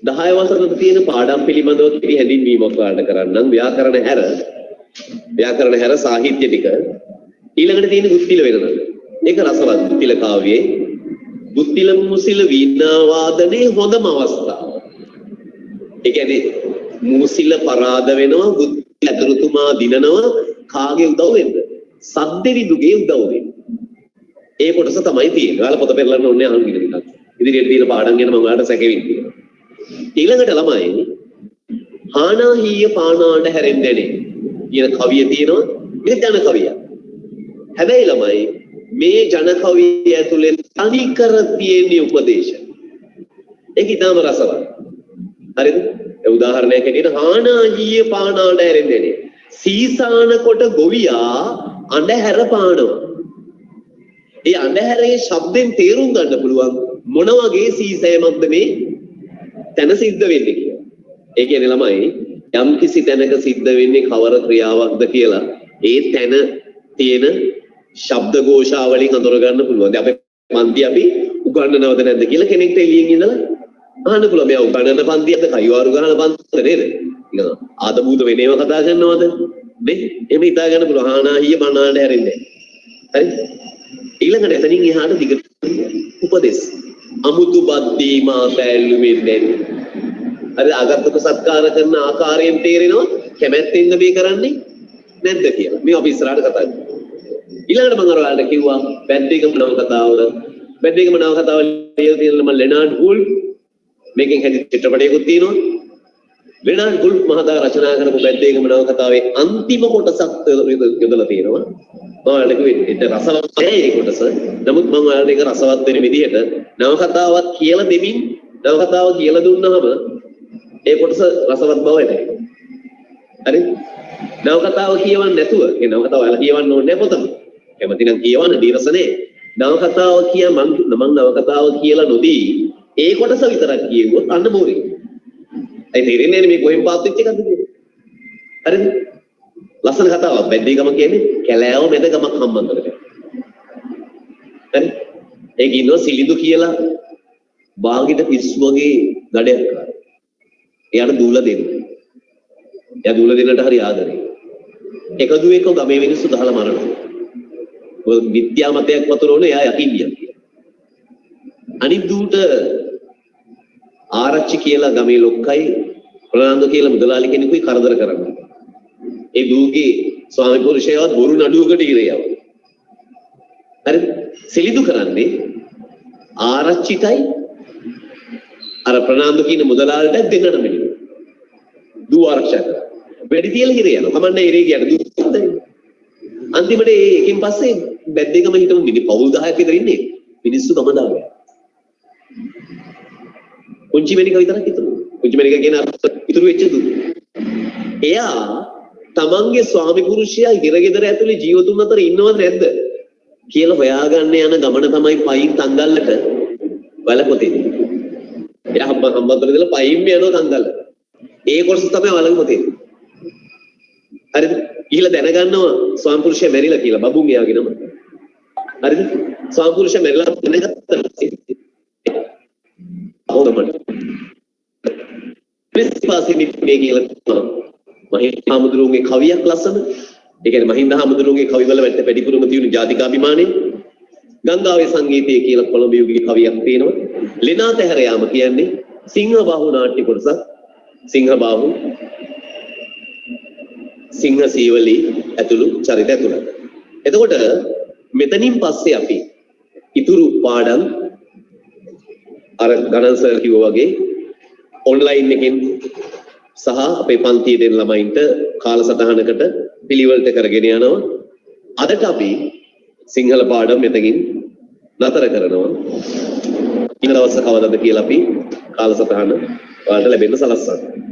10 වසරක තියෙන පාඩම් පිළිබඳව කිරි හැඳින්වීමක් වාට කරන්නම්. ව්‍යාකරණ හැර සාහිත්‍ය ටික ඊළඟට තියෙන ගුත්තිල වෙනද ඒක රසවත් ගුත්තිල කාව්‍යයේ ගුත්තිල මුසිල වීණා වාදනයේ හොඳම අවස්ථාව. ඒ කියන්නේ මුසිල පරාද වෙනවා, ගුත්තිල ඇතුළුතුමා දිනනවා, කාගේ උදව්වෙන්ද? සද්දෙවිදුගේ උදව්වෙන්. ඒ කොටස තමයි තියෙන්නේ. ඔයාලා පොත පෙරලන්න ඕනේ අහන්න කියන එක. ඉදිරියට තියෙන පාඩම් ගැන මම ඔයාලට සැකෙවින් කියනවා. ඊළඟට ළමයි හානාහීය පානාඩ හැරෙන්දනේ කියන කවිය තියෙනවා. මේ ජන කවිය. හැබැයි ළමයි මේ ජන කවිය ඇතුලේ තනිකර තියෙන උපදේශ. ඒක ඊටම රසවත්. හරිද? ඒ උදාහරණයක් ඇටියට හානාහීය පානාඩ හැරෙන්දනේ. සීසාන කොට ගොවියා අඳුර පානවා. ඒ අඳුරේ ශබ්දෙන් තේරුම් ගන්න පුළුවන් මොන වගේ සීසෑමක්ද මේ තැන සිද්ධ වෙන්නේ කියලා. ඒ කියන්නේ ළමයි යම් කිසි තැනක සිද්ධ වෙන්නේ කවර ක්‍රියාවක්ද කියලා ඒ තැන තියෙන ශබ්ද ഘോഷාවලින් අඳුර ගන්න පුළුවන්. දැන් අපේ පන්ති අපි උගන්වනවද නැද්ද කියලා කෙනෙක්ට එළියෙන් ඉඳලා අහන්න පුළුවන්. මෙයා උගන්වන පන්තියක්ද කයිවාරු ගහන පන්තියක්ද නේද? නිකන් ආදබූත වෙනේව කතා කරනවද? නේ? එමෙ හිතා ගන්න පුළුවන්. හානාහිය බණාඩ හැරෙන්නේ. හරි? ඊළඟට එතනින් එහාට දිගට උපදෙස් අමුතු බද්දීමා පැල්ලුවෙන් දැන් අර අගත්තක සත්කාර කරන ආකාරයෙන් තේරෙනවා කැමැත්තෙන්ද මේ කරන්නේ නැද්ද කියලා. මේ අපි ඉස්සරහට කතා කරමු. ඊළඟට මම අර ඔයාලට කිව්වා බැද්දේකම නව කතාව ලියලා තියෙන මම ලෙනාඩ් වුල්ෆ් මේකෙන් හැදි චිත්‍රපටයකුත් තියෙනවා. වෙනාඩ් ගුල් මහතා රචනා කරපු බැද්දේගම නවකතාවේ අන්තිම කොටසක් යොදලා තියෙනවා. මම ඔයාලට කිව්වේ ඒක රසවත් නෑ ඒ කොටස. නමුත් මම ඔයාලට ඒක රසවත් වෙන විදිහට නවකතාවක් කියලා දෙමින් නවකතාව කියලා දුන්නාම ඒ කොටස රසවත් බව එනවා. හරි? නවකතාව කියවන්නේ නැතුව ඒ නවකතාව ඔයාලා කියවන්න ඕනේ නැහැ පොතම. කැමති නම් කියවන්න දීරසනේ. නවකතාව කිය මම නවකතාව කියලා නොදී ඒ කොටස විතරක් කියුවොත් අන්න බෝරින්. ඒ තේරෙන්නේ නැහැ මේ කොහෙන් පාත් වෙච්ච එකක්ද කියන්නේ. හරිද? ලස්සන කතාවක්. බැද්දේගම කියන්නේ කැලෑව මැද ගමක් හම්බන්තොට. හරි? ඒක ඉන්නවා සිලිඳු කියලා බාගෙට පිස්සු වගේ ගඩයක් කරා. එයාට දූල දෙන්න. එයා දූල දෙන්නට හරි ආදරේ. එකදු එක ගමේ මිනිස්සු ගහලා මරනවා. ඔය විද්‍යා මතයක් වතුරෝනේ එයා යකින්නියක් කියලා. අනිත් දූට ආරච්චි කියලා ගමේ ලොක්කයි ප්‍රනාන්දු කියලා මුදලාලි කෙනෙකුයි කරදර කරනවා. ඒ දූගේ ස්වාමි පුරුෂයවත් බොරු නඩුවකට ඉරයව. හරිද? සිලිඳු කරන්නේ ආරච්චිටයි අර ප්‍රනාන්දු කියන මුදලාලට දෙන්නට මෙන්න. දූ ආරක්ෂා කරා. වැඩි තියලා හිරේ යනවා. කමන්නේ හිරේ ගියට දූ හදන්නේ. අන්තිමට ඒකෙන් පස්සේ බැද්දේගම හිටමු මිනි පවුල් 10ක් විතර ඉන්නේ. මිනිස්සු ගම දාගන්න. පුංචි මෙනික විතරක් ඉතුරු. පුංචි මෙනික කියන ඉතුරු වෙච්ච දු. එයා තමන්ගේ ස්වාමි පුරුෂයා හිරගෙදර ඇතුලේ ජීවතුන් අතර ඉන්නවද නැද්ද කියලා හොයාගන්න යන ගමන තමයි පයින් තංගල්ලට වලපොතේ. එයා හම්බන්තොට ඉඳලා පයින් යනවා තංගල්ල. ඒ කොටස තමයි වලපොතේ. හරිද? ඊළ දැනගන්නවා ස්වාමි පුරුෂයා මැරිලා කියලා බබුන් එයාගේ නම. හරිද? ස්වාමි පුරුෂයා මැරිලා දැනගත්තා. හොදමඩ. ප්‍රතිපාසෙ මේ කියලා මහින්ද හාමුදුරුවන්ගේ කවියක් ලස්සන. ඒ කියන්නේ මහින්ද හාමුදුරුවන්ගේ කවිවල වැඩිපුරම තියෙන ජාතිකාභිමානය. ගංගාවේ සංගීතය කියලා කොළඹ යුගයේ කවියක් තියෙනවා. ලෙනා තැහැර යාම කියන්නේ සිංහබාහු නාට්‍ය කොටසක්. සිංහබාහු සිංහ සීවලී ඇතුළු චරිත ඇතුළත. එතකොට මෙතනින් පස්සේ අපි ඉතුරු පාඩම් අර ගණන් සර් කිව්වා වගේ ඔන්ලයින් එකෙන් සහ අපේ පන්තියේ දෙන ළමයින්ට කාලසටහනකට පිළිවෙලට කරගෙන යනවා. අදට අපි සිංහල පාඩම් මෙතකින් නතර කරනවා. ඊළඟ දවස් කවදාද කියලා අපි කාලසටහන ඔයාලට ලැබෙන්න සලස්වනවා.